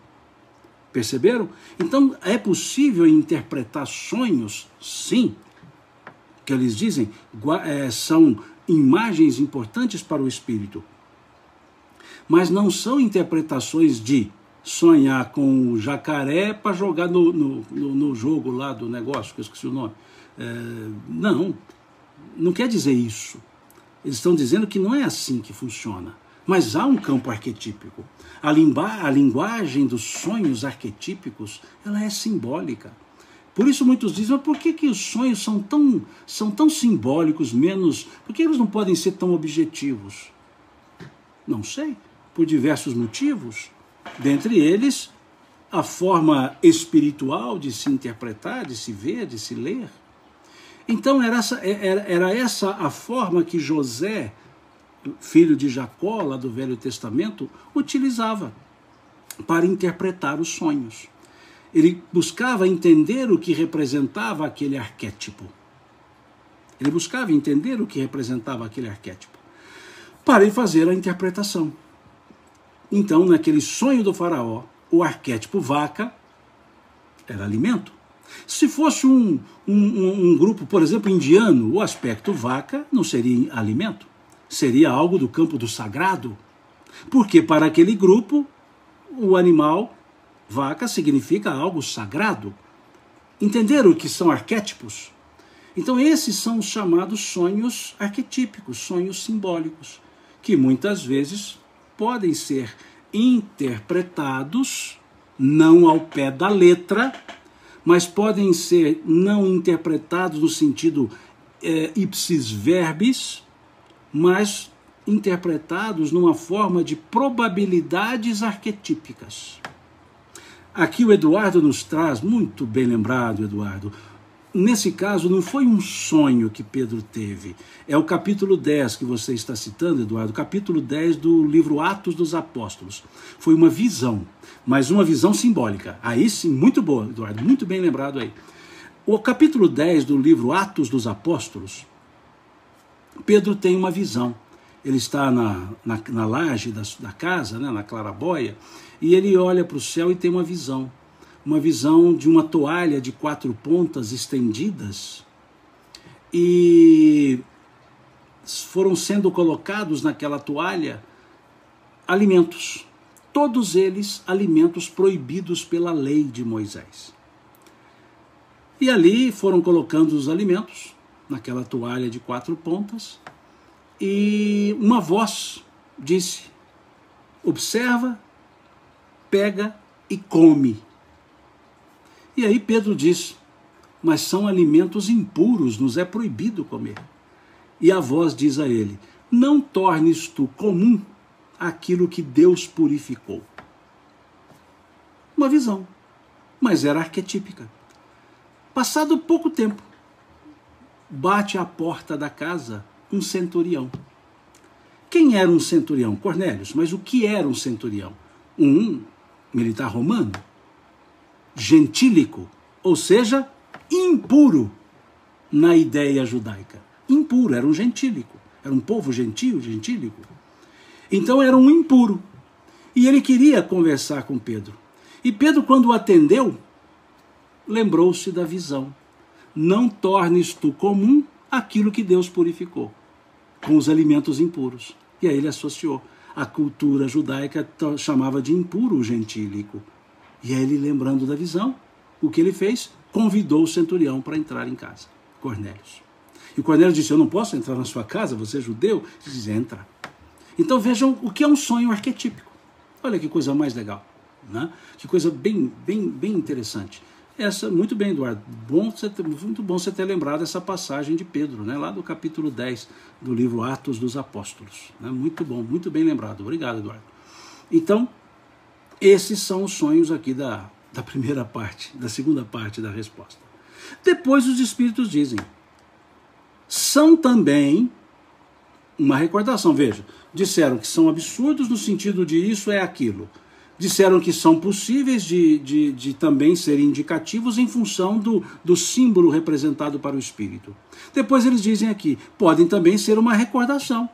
Perceberam? Então, é possível interpretar sonhos, sim, que eles dizem, são imagens importantes para o espírito. Mas não são interpretações de sonhar com o jacaré para jogar no jogo lá do negócio, que eu esqueci o nome. Não quer dizer isso. Eles estão dizendo que não é assim que funciona. Mas há um campo arquetípico. A linguagem dos sonhos arquetípicos, ela é simbólica. Por isso muitos dizem, mas por que os sonhos são tão simbólicos, por que eles não podem ser tão objetivos? Não sei, por diversos motivos. Dentre eles, a forma espiritual de se interpretar, de se ver, de se ler. Então era essa a forma que José, filho de Jacó, lá do Velho Testamento, utilizava para interpretar os sonhos. Ele buscava entender o que representava aquele arquétipo. Para ele fazer a interpretação. Então, naquele sonho do faraó, o arquétipo vaca era alimento. Se fosse um grupo, por exemplo, indiano, o aspecto vaca não seria alimento. Seria algo do campo do sagrado. Porque para aquele grupo, o animal vaca significa algo sagrado. Entenderam o que são arquétipos? Então esses são os chamados sonhos arquetípicos, sonhos simbólicos, que muitas vezes podem ser interpretados, não ao pé da letra, mas podem ser não interpretados no sentido ipsis verbis, mas interpretados numa forma de probabilidades arquetípicas. Aqui o Eduardo nos traz, muito bem lembrado, Eduardo, nesse caso não foi um sonho que Pedro teve, é o capítulo 10 que você está citando, Eduardo, capítulo 10 do livro Atos dos Apóstolos. Foi uma visão, mas uma visão simbólica. Aí sim, muito boa, Eduardo, muito bem lembrado aí. O capítulo 10 do livro Atos dos Apóstolos, Pedro tem uma visão. Ele está na laje da casa, né, na claraboia, e ele olha para o céu e tem uma visão de uma toalha de 4 pontas estendidas, e foram sendo colocados naquela toalha alimentos, todos eles alimentos proibidos pela lei de Moisés. E ali foram colocando os alimentos naquela toalha de 4 pontas, e uma voz disse: observa, pega e come. E aí Pedro diz: mas são alimentos impuros, nos é proibido comer. E a voz diz a ele: não tornes tu comum aquilo que Deus purificou. Uma visão, mas era arquetípica. Passado pouco tempo, bate à porta da casa um centurião. Quem era um centurião? Cornélios. Mas o que era um centurião? Um militar romano, gentílico, ou seja, impuro na ideia judaica. Impuro, era um gentílico, era um povo gentílico. Então era um impuro. E ele queria conversar com Pedro. E Pedro, quando o atendeu, lembrou-se da visão. Não tornes tu comum aquilo que Deus purificou, com os alimentos impuros. E aí ele associou. A cultura judaica chamava de impuro o gentílico. E aí ele, lembrando da visão, o que ele fez? Convidou o centurião para entrar em casa, Cornélios. E Cornélio disse: eu não posso entrar na sua casa, você é judeu? Ele disse: entra. Então vejam o que é um sonho arquetípico. Olha que coisa mais legal, né? Que coisa bem interessante. Essa, muito bem, Eduardo, muito bom você ter lembrado essa passagem de Pedro, né? Lá do capítulo 10 do livro Atos dos Apóstolos, né? Muito bom, muito bem lembrado. Obrigado, Eduardo. Então, esses são os sonhos aqui da primeira parte, da segunda parte da resposta. Depois os espíritos dizem: são também uma recordação. Veja, disseram que são absurdos no sentido de isso é aquilo. Disseram que são possíveis de também serem indicativos em função do símbolo representado para o espírito. Depois eles dizem aqui, podem também ser uma recordação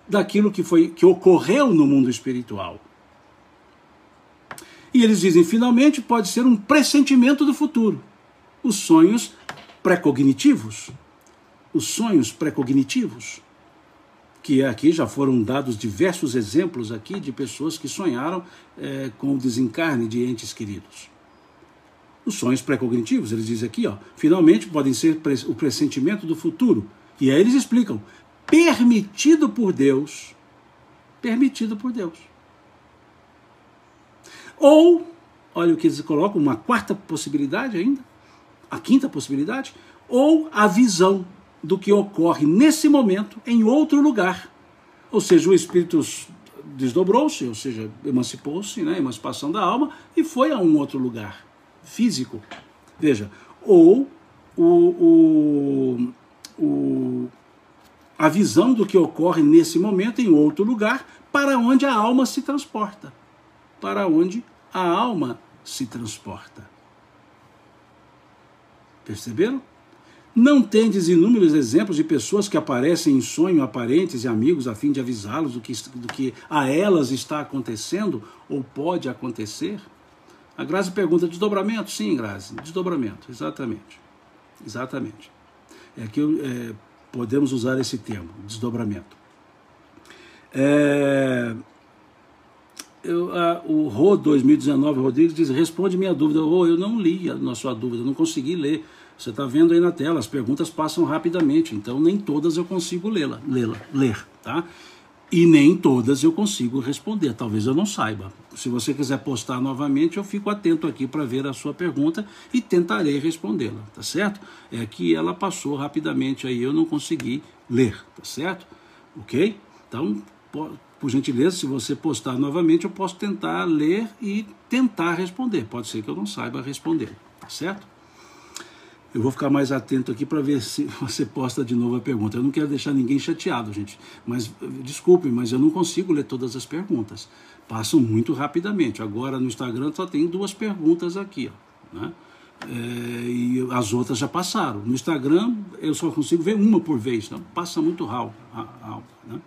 daquilo que ocorreu no mundo espiritual. E eles dizem, finalmente, pode ser um pressentimento do futuro. Os sonhos pré-cognitivos. Os sonhos pré-cognitivos. Que aqui já foram dados diversos exemplos aqui de pessoas que sonharam com o desencarne de entes queridos. Os sonhos pré-cognitivos, eles dizem aqui, finalmente podem ser o pressentimento do futuro. E aí eles explicam, permitido por Deus. Permitido por Deus. Ou, olha o que eles colocam, uma quarta possibilidade ainda, a quinta possibilidade, ou a visão do que ocorre nesse momento em outro lugar. Ou seja, o espírito desdobrou-se, ou seja, emancipou-se, né, emancipação da alma, e foi a um outro lugar físico. Veja, ou a visão do que ocorre nesse momento em outro lugar, para onde a alma se transporta. Para onde a alma se transporta. Perceberam? Não tendes inúmeros exemplos de pessoas que aparecem em sonho a parentes e amigos a fim de avisá-los do que a elas está acontecendo ou pode acontecer? A Grazi pergunta, desdobramento? Sim, Grazi, desdobramento, exatamente. Exatamente. É que podemos usar esse termo, desdobramento. O Rô 2019, Rodrigues, diz, responde minha dúvida. Eu não li a sua dúvida, não consegui ler. Você está vendo aí na tela, as perguntas passam rapidamente, então nem todas eu consigo ler, tá? E nem todas eu consigo responder, talvez eu não saiba. Se você quiser postar novamente, eu fico atento aqui para ver a sua pergunta e tentarei respondê-la, tá certo? É que ela passou rapidamente aí, eu não consegui ler, tá certo? Ok? Então, por gentileza, se você postar novamente, eu posso tentar ler e tentar responder. Pode ser que eu não saiba responder, tá certo? Eu vou ficar mais atento aqui para ver se você posta de novo a pergunta. Eu não quero deixar ninguém chateado, gente. Mas, desculpe, mas eu não consigo ler todas as perguntas. Passam muito rapidamente. Agora, no Instagram, só tem 2 perguntas aqui, né? E as outras já passaram. No Instagram, eu só consigo ver uma por vez, então passa muito rápido a alma, né?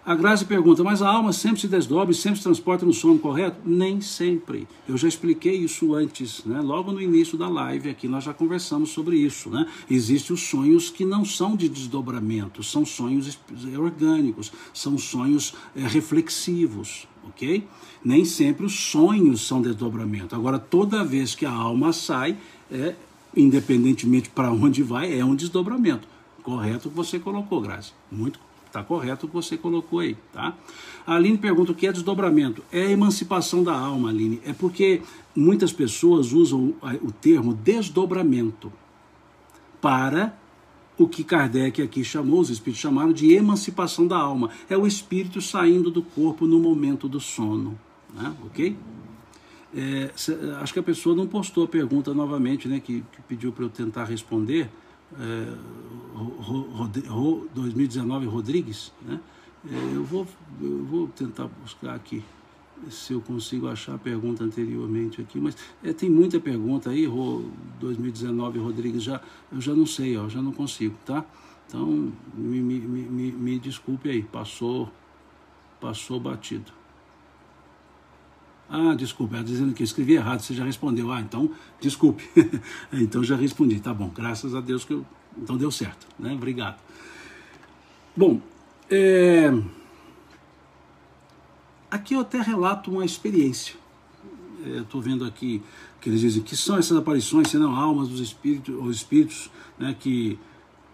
A Grazi pergunta, mas a alma sempre se desdobra e sempre se transporta no sono, correto? Nem sempre. Eu já expliquei isso antes, né? Logo no início da live aqui nós já conversamos sobre isso, né? Existem os sonhos que não são de desdobramento, são sonhos orgânicos, são sonhos reflexivos, ok? Nem sempre os sonhos são desdobramento. Agora, toda vez que a alma sai, independentemente para onde vai, é um desdobramento. Correto o que você colocou, Grazi. Muito correto. Está correto o que você colocou aí, tá? A Aline pergunta o que é desdobramento. É a emancipação da alma, Aline. É porque muitas pessoas usam o termo desdobramento para o que Kardec aqui chamou, os espíritos chamaram de emancipação da alma. É o espírito saindo do corpo no momento do sono, né? Ok? Acho que a pessoa não postou a pergunta novamente, né? Que pediu para eu tentar responder. 2019 Rodrigues, né? Eu vou tentar buscar aqui se eu consigo achar a pergunta anteriormente aqui, mas tem muita pergunta aí. 2019 Rodrigues, eu já não sei, já não consigo, tá? Então me desculpe aí, passou batido. Desculpe, ela dizendo que eu escrevi errado, você já respondeu. Então, desculpe. Então já respondi, tá bom, graças a Deus que então deu certo, né? Obrigado. Bom, aqui eu até relato uma experiência. Estou vendo aqui que eles dizem que são essas aparições, senão almas dos espíritos, ou espíritos, né, que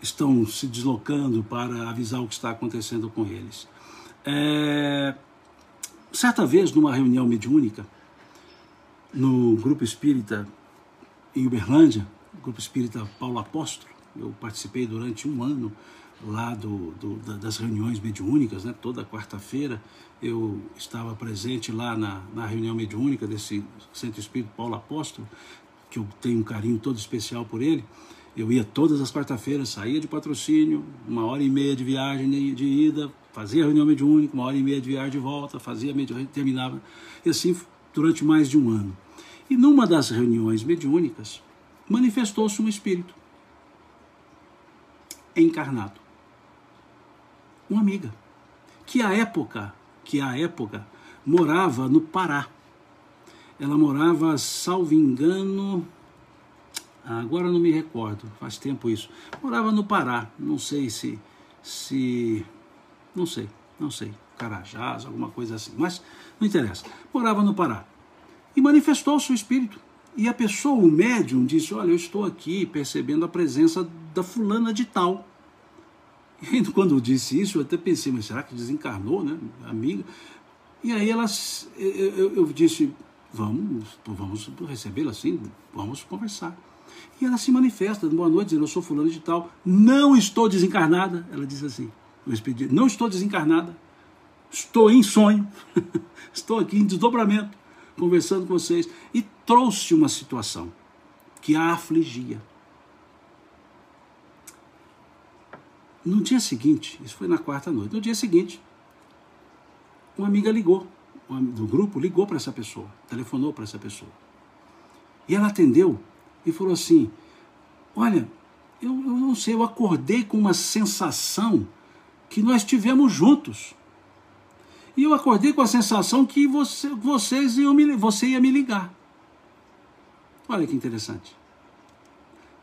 estão se deslocando para avisar o que está acontecendo com eles. Certa vez, numa reunião mediúnica, no Grupo Espírita em Uberlândia, Grupo Espírita Paulo Apóstolo, eu participei durante um ano lá das reuniões mediúnicas, né? Toda quarta-feira eu estava presente lá na reunião mediúnica desse Centro Espírita Paulo Apóstolo, que eu tenho um carinho todo especial por ele. Eu ia todas as quarta-feiras, saía de Patrocínio, 1h30 de viagem de ida, fazia a reunião mediúnica, 1h30 de viagem de volta, fazia terminava, e assim durante mais de um ano. E numa das reuniões mediúnicas, manifestou-se um espírito encarnado, uma amiga, que à época morava no Pará. Ela morava, salvo engano, agora não me recordo, faz tempo isso. Morava no Pará, não sei não sei, Carajás, alguma coisa assim, mas não interessa. Morava no Pará. E manifestou-se o espírito. E a pessoa, o médium, disse, olha, eu estou aqui percebendo a presença da fulana de tal. E quando eu disse isso, eu até pensei, mas será que desencarnou, né, amiga? E aí eu disse, vamos recebê-la assim, vamos conversar. E ela se manifesta, boa noite, dizendo, eu sou fulana de tal, não estou desencarnada. Ela disse assim, o espírito, não estou desencarnada, estou em sonho, estou aqui em desdobramento, conversando com vocês, e trouxe uma situação que a afligia. No dia seguinte, isso foi na quarta noite, no dia seguinte, uma amiga ligou, do grupo ligou para essa pessoa, telefonou para essa pessoa, e ela atendeu e falou assim, olha, eu não sei, eu acordei com uma sensação que nós estivemos juntos. E eu acordei com a sensação que você ia me ligar. Olha que interessante.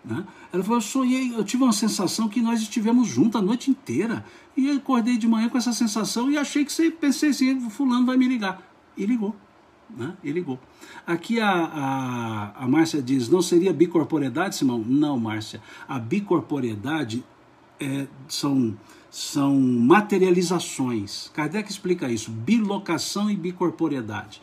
Né? Ela falou, eu tive uma sensação que nós estivemos juntos a noite inteira. E eu acordei de manhã com essa sensação e achei que pensei assim, fulano vai me ligar. E ligou. Né? E ligou. Aqui a Márcia diz, não seria bicorporeidade, Simão? Não, Márcia. A bicorporeidade são materializações. Kardec explica isso, bilocação e bicorporeidade.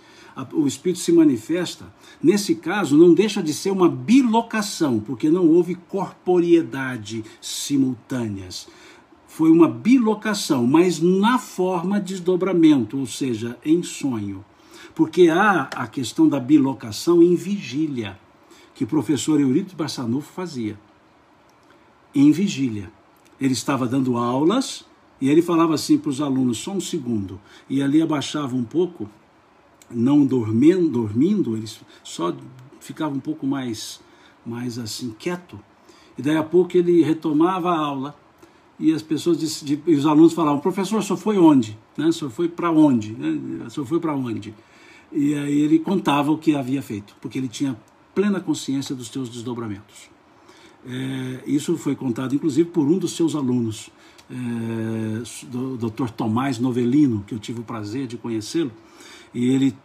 O espírito se manifesta, nesse caso não deixa de ser uma bilocação, porque não houve corporeidade simultâneas. Foi uma bilocação, mas na forma de desdobramento, ou seja, em sonho. Porque há a questão da bilocação em vigília, que o professor Eurípides Barçanufo fazia. Em vigília. Ele estava dando aulas e ele falava assim para os alunos, só um segundo, e ali abaixava um pouco, não dormindo, eles só ficavam um pouco mais mais assim, quieto. E daí a pouco ele retomava a aula e as pessoas e os alunos falavam: professor, o senhor foi onde? Né? O senhor foi para onde? Né? O senhor foi para onde? E aí ele contava o que havia feito, porque ele tinha plena consciência dos seus desdobramentos. Isso foi contado, inclusive, por um dos seus alunos, do Dr. Tomás Novelino, que eu tive o prazer de conhecê-lo. E ele,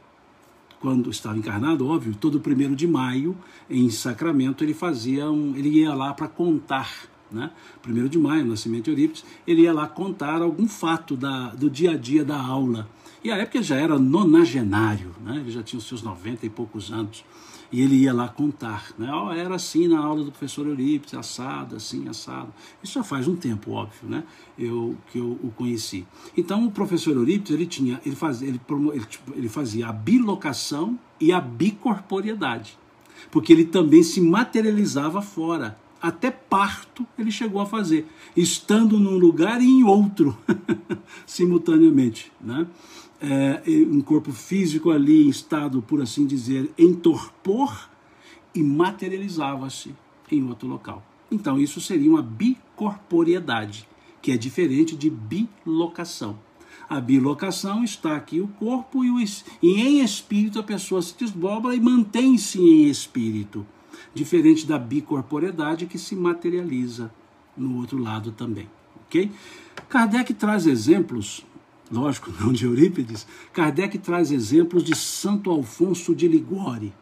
quando estava encarnado, óbvio, todo 1º de maio, em Sacramento, ele ia lá para contar, né? 1º de maio, nascimento de Eurípides, ele ia lá contar algum fato do dia a dia da aula. E a época ele já era nonagenário, né? Ele já tinha os seus 90 e poucos anos. E ele ia lá contar, né? Era assim na aula do professor Eurípides, assado, assim, assado. Isso já faz um tempo, óbvio, né? Que eu o conheci. Então, o professor Eurípides, ele fazia a bilocação e a bicorporeidade, porque ele também se materializava fora. Até parto ele chegou a fazer, estando num lugar e em outro, simultaneamente, né? Um corpo físico ali em estado, por assim dizer, em torpor, e materializava-se em outro local. Então isso seria uma bicorporeidade, que é diferente de bilocação. A bilocação está aqui o corpo e em espírito a pessoa se desdobra e mantém-se em espírito, diferente da bicorporeidade, que se materializa no outro lado também, ok? Kardec traz exemplos, lógico, não de Eurípides. Kardec traz exemplos de Santo Alfonso de Ligóri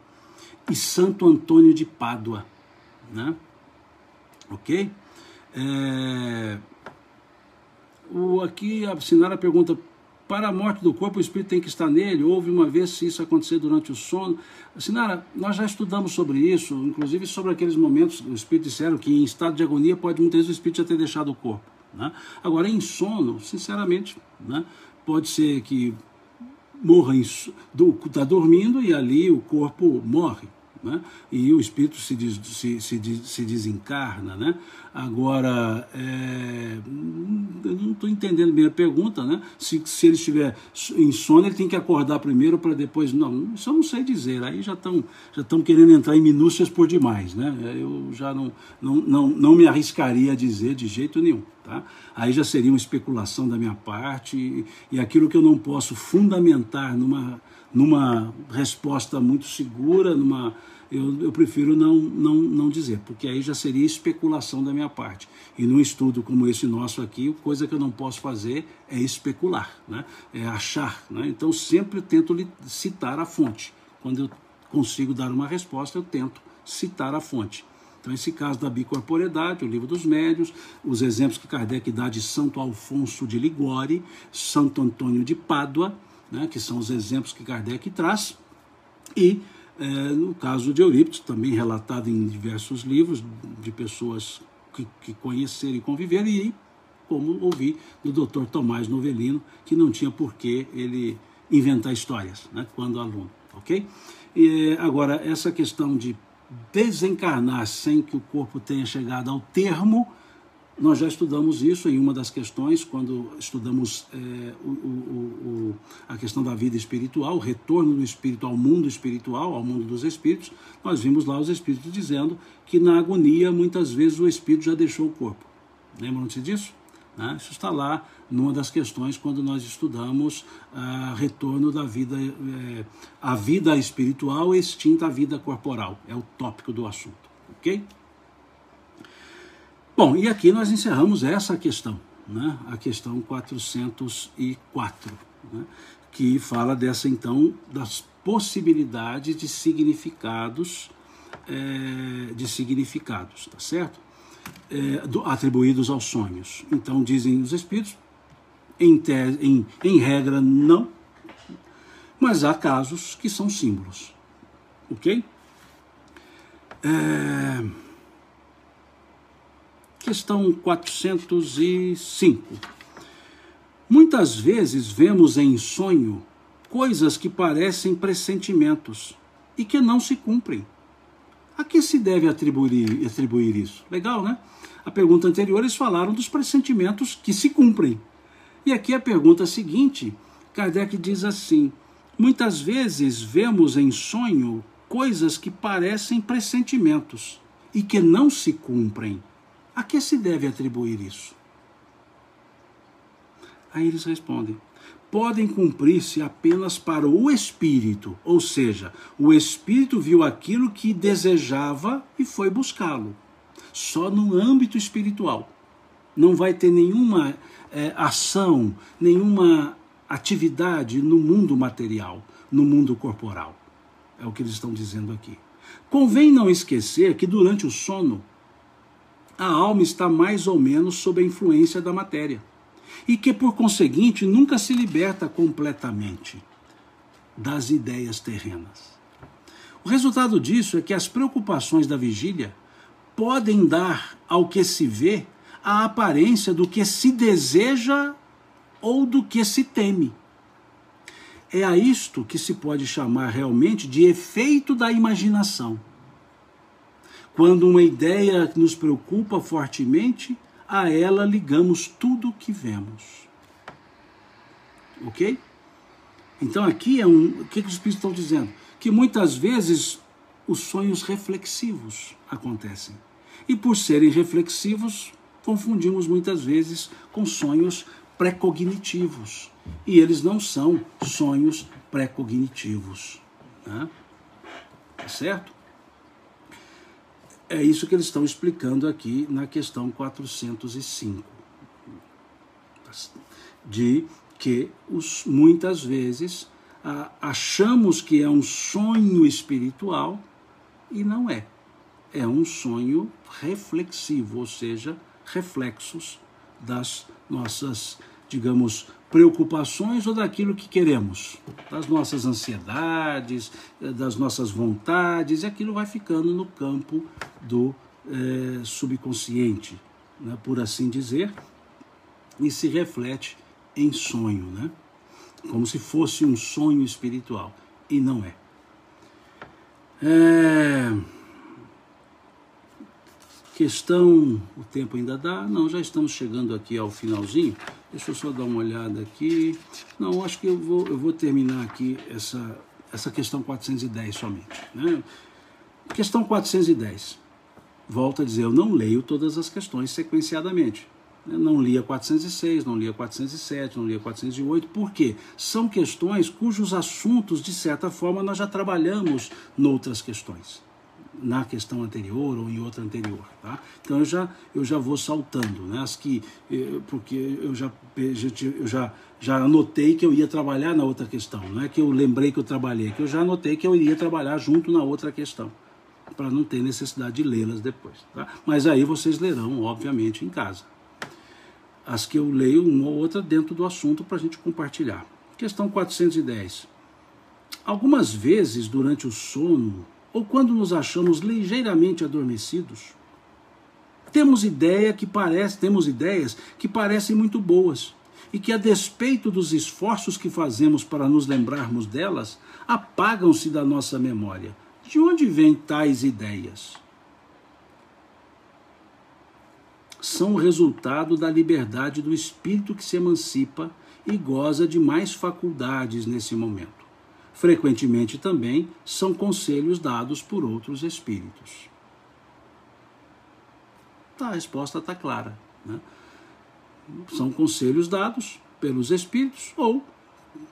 e Santo Antônio de Pádua, né? Ok? Aqui a Sinara pergunta: para a morte do corpo, o espírito tem que estar nele? Houve uma vez se isso acontecer durante o sono? Sinara, nós já estudamos sobre isso, inclusive sobre aqueles momentos, os espíritos disseram que em estado de agonia pode muitas vezes o espírito já ter deixado o corpo, né? Agora, em sono, sinceramente, né, pode ser que morra, está dormindo e ali o corpo morre, né? E o espírito se desencarna, né? Agora, eu não estou entendendo bem a pergunta, né? Se ele estiver em sono, ele tem que acordar primeiro para depois... Não, isso eu não sei dizer. Aí já estão querendo entrar em minúcias por demais, né? Eu já não me arriscaria a dizer de jeito nenhum, tá? Aí já seria uma especulação da minha parte e aquilo que eu não posso fundamentar numa resposta muito segura, eu prefiro não dizer, porque aí já seria especulação da minha parte. E num estudo como esse nosso aqui, coisa que eu não posso fazer é especular, né? É achar, né? Então sempre tento citar a fonte. Quando eu consigo dar uma resposta, eu tento citar a fonte. Então esse caso da bicorporeidade, o Livro dos Médiuns, os exemplos que Kardec dá de Santo Alfonso de Ligóri, Santo Antônio de Pádua, né, que são os exemplos que Kardec traz, e no caso de Eurípides, também relatado em diversos livros de pessoas que conheceram e conviveram, e como ouvi do Dr. Tomás Novelino, que não tinha por que ele inventar histórias, né, quando aluno, ok? E agora, essa questão de desencarnar sem que o corpo tenha chegado ao termo, nós já estudamos isso em uma das questões, quando estudamos a questão da vida espiritual, o retorno do espírito ao mundo espiritual, ao mundo dos espíritos. Nós vimos lá os espíritos dizendo que na agonia, muitas vezes, o espírito já deixou o corpo. Lembram-se disso? Né? Isso está lá numa das questões quando nós estudamos retorno da vida, a vida espiritual extinta à vida corporal. É o tópico do assunto, ok? Bom, e aqui nós encerramos essa questão, né? A questão 404, né? Que fala dessa, então, das possibilidades de significados, tá certo? Atribuídos aos sonhos. Então, dizem os espíritos, em regra, não, mas há casos que são símbolos, ok? Questão 405. Muitas vezes vemos em sonho coisas que parecem pressentimentos e que não se cumprem. A que se deve atribuir isso? Legal, né? A pergunta anterior eles falaram dos pressentimentos que se cumprem. E aqui a pergunta seguinte, Kardec diz assim: muitas vezes vemos em sonho coisas que parecem pressentimentos e que não se cumprem, a que se deve atribuir isso? Aí eles respondem: podem cumprir-se apenas para o espírito, ou seja, o espírito viu aquilo que desejava e foi buscá-lo. Só no âmbito espiritual. Não vai ter nenhuma ação, nenhuma atividade no mundo material, no mundo corporal. É o que eles estão dizendo aqui. Convém não esquecer que durante o sono, a alma está mais ou menos sob a influência da matéria. E que, por conseguinte, nunca se liberta completamente das ideias terrenas. O resultado disso é que as preocupações da vigília podem dar ao que se vê a aparência do que se deseja ou do que se teme. É a isto que se pode chamar realmente de efeito da imaginação. Quando uma ideia nos preocupa fortemente, a ela ligamos tudo o que vemos. Ok? Então aqui o que os Espíritos estão dizendo? Que muitas vezes os sonhos reflexivos acontecem. E por serem reflexivos, confundimos muitas vezes com sonhos pré-cognitivos. E eles não são sonhos pré-cognitivos. Né? Tá certo? É isso que eles estão explicando aqui na questão 405. De que muitas vezes achamos que é um sonho espiritual e não é. É um sonho reflexivo, ou seja, reflexos das nossas, digamos, preocupações ou daquilo que queremos, das nossas ansiedades, das nossas vontades, e aquilo vai ficando no campo do subconsciente, né, por assim dizer, e se reflete em sonho, né, como se fosse um sonho espiritual, e não é. Questão, o tempo ainda dá? Não, já estamos chegando aqui ao finalzinho. Deixa eu só dar uma olhada aqui. Não, acho que eu vou terminar aqui essa questão 410 somente. Né? Questão 410. Volto a dizer, eu não leio todas as questões sequenciadamente. Eu não li a 406, não li a 407, não li a 408. Por quê? São questões cujos assuntos, de certa forma, nós já trabalhamos noutras questões. Na questão anterior ou em outra anterior, tá? Então eu já vou saltando, né? As que, porque eu já anotei que eu ia trabalhar na outra questão, não é que eu lembrei que eu trabalhei, que eu já anotei que eu iria trabalhar junto na outra questão, para não ter necessidade de lê-las depois, tá? Mas aí vocês lerão, obviamente, em casa. As que eu leio, uma ou outra, dentro do assunto para a gente compartilhar. Questão 410. Algumas vezes, durante o sono, ou quando nos achamos ligeiramente adormecidos, temos ideias que parecem muito boas e que, a despeito dos esforços que fazemos para nos lembrarmos delas, apagam-se da nossa memória. De onde vêm tais ideias? São o resultado da liberdade do espírito que se emancipa e goza de mais faculdades nesse momento. Frequentemente também são conselhos dados por outros espíritos. A resposta está clara, né? São conselhos dados pelos espíritos ou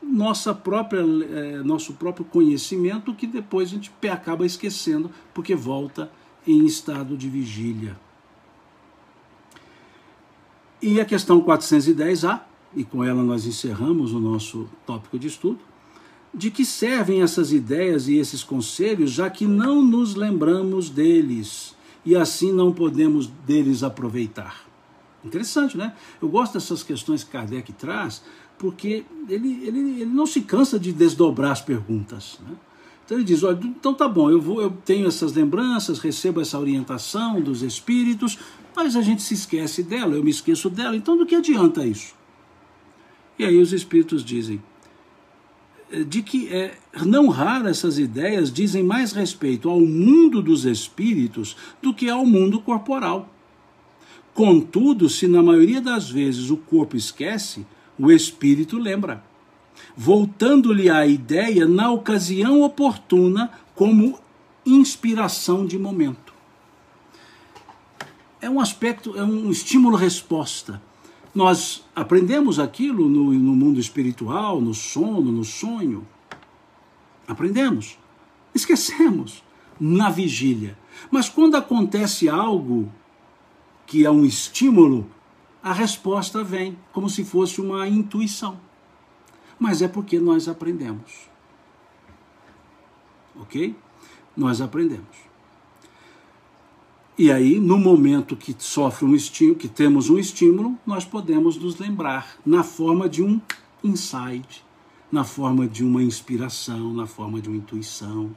nosso próprio conhecimento que depois a gente acaba esquecendo porque volta em estado de vigília. E a questão 410A, e com ela nós encerramos o nosso tópico de estudo, de que servem essas ideias e esses conselhos, já que não nos lembramos deles e assim não podemos deles aproveitar. Interessante, né? Eu gosto dessas questões que Kardec traz, porque ele não se cansa de desdobrar as perguntas, né? Então ele diz, olha, então tá bom, eu tenho essas lembranças, recebo essa orientação dos espíritos, mas a gente se esquece dela, eu me esqueço dela, então do que adianta isso? E aí os espíritos dizem, de que não raro essas ideias dizem mais respeito ao mundo dos espíritos do que ao mundo corporal. Contudo, se na maioria das vezes o corpo esquece, o espírito lembra, voltando-lhe a ideia na ocasião oportuna como inspiração de momento. é um aspecto, é um estímulo-resposta. Nós aprendemos aquilo no mundo espiritual, no sono, no sonho. Aprendemos. Esquecemos na vigília. Mas quando acontece algo que é um estímulo, a resposta vem como se fosse uma intuição. Mas é porque nós aprendemos. Ok? Nós aprendemos. E aí, no momento que sofre um estímulo, que temos um estímulo, nós podemos nos lembrar na forma de um insight, na forma de uma inspiração, na forma de uma intuição.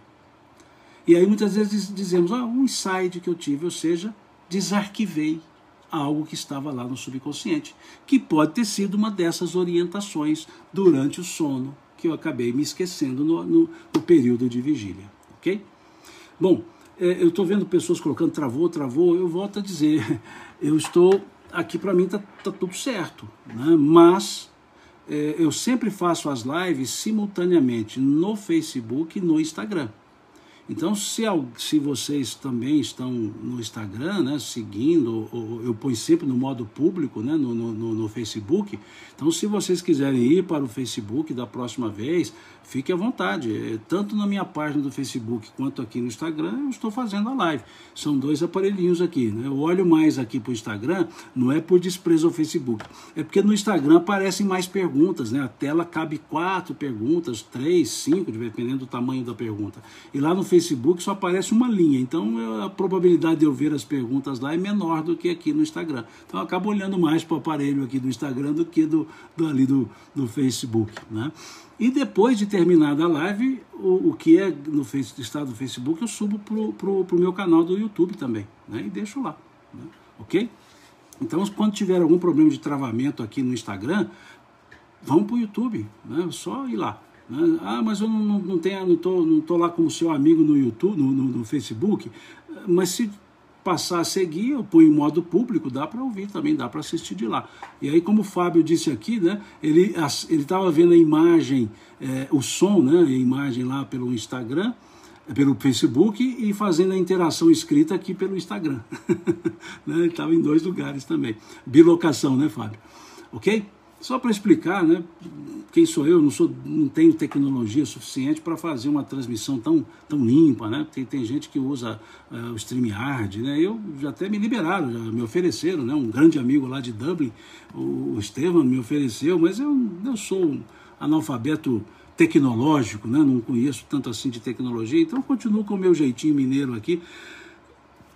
E aí muitas vezes dizemos, um insight que eu tive, ou seja, desarquivei algo que estava lá no subconsciente, que pode ter sido uma dessas orientações durante o sono, que eu acabei me esquecendo no período de vigília, ok? Bom, eu estou vendo pessoas colocando travou, eu volto a dizer, eu estou, aqui para mim tá tudo certo, né? Mas eu sempre faço as lives simultaneamente no Facebook e no Instagram. Então, se vocês também estão no Instagram, né, seguindo, eu ponho sempre no modo público, né, no Facebook. Então, se vocês quiserem ir para o Facebook da próxima vez, fique à vontade. Tanto na minha página do Facebook quanto aqui no Instagram, eu estou fazendo a live. São 2 aparelhinhos aqui, né? Eu olho mais aqui para o Instagram, não é por desprezo ao Facebook. É porque no Instagram aparecem mais perguntas, né? A tela cabe 4 perguntas, 3, 5, dependendo do tamanho da pergunta. E lá no Facebook só aparece uma linha, então a probabilidade de eu ver as perguntas lá é menor do que aqui no Instagram. Então eu acabo olhando mais para o aparelho aqui do Instagram do que do Facebook, né? E depois de terminada a live, o que está no Facebook eu subo pro meu canal do YouTube também, né? E deixo lá, né? Ok? Então, quando tiver algum problema de travamento aqui no Instagram, vão para o YouTube, né? Só ir lá. Mas eu não tô lá como seu amigo no YouTube, no Facebook. Mas se passar a seguir, eu ponho em modo público, dá para ouvir também, dá para assistir de lá. E aí, como o Fábio disse aqui, né, ele estava vendo a imagem, o som, né, a imagem lá pelo Instagram, pelo Facebook, e fazendo a interação escrita aqui pelo Instagram. Né, ele estava em 2 lugares também. Bilocação, né, Fábio? Ok? Só para explicar, né, quem sou eu, não tenho tecnologia suficiente para fazer uma transmissão tão limpa, né? Tem gente que usa o StreamYard, né? Eu já até me liberaram, já me ofereceram, né? Um grande amigo lá de Dublin, o Estevam, me ofereceu, mas eu sou um analfabeto tecnológico, né? Não conheço tanto assim de tecnologia, então eu continuo com o meu jeitinho mineiro aqui,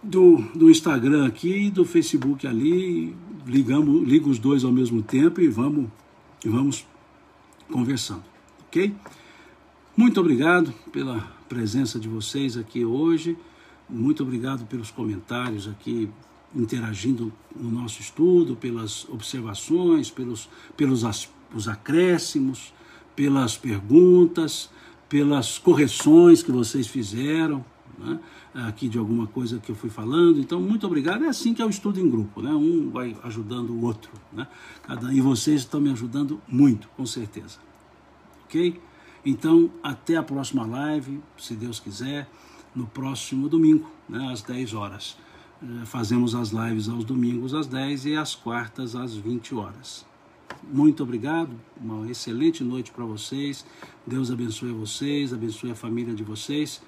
do Instagram aqui e do Facebook ali, ligo os 2 ao mesmo tempo e vamos conversando, ok? Muito obrigado pela presença de vocês aqui hoje, muito obrigado pelos comentários aqui, interagindo no nosso estudo, pelas observações, os acréscimos, pelas perguntas, pelas correções que vocês fizeram, né, aqui de alguma coisa que eu fui falando. Então, muito obrigado. É assim que é o estudo em grupo, né? Um vai ajudando o outro, né? E vocês estão me ajudando muito, com certeza. Ok? Então, até a próxima live, se Deus quiser, no próximo domingo, né, às 10 horas. Fazemos as lives aos domingos às 10 e às quartas às 20 horas. Muito obrigado, uma excelente noite para vocês. Deus abençoe vocês, abençoe a família de vocês.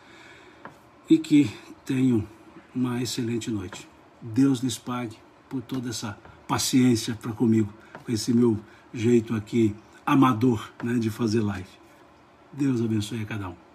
E que tenham uma excelente noite. Deus lhes pague por toda essa paciência para comigo, com esse meu jeito aqui amador, né, de fazer live. Deus abençoe a cada um.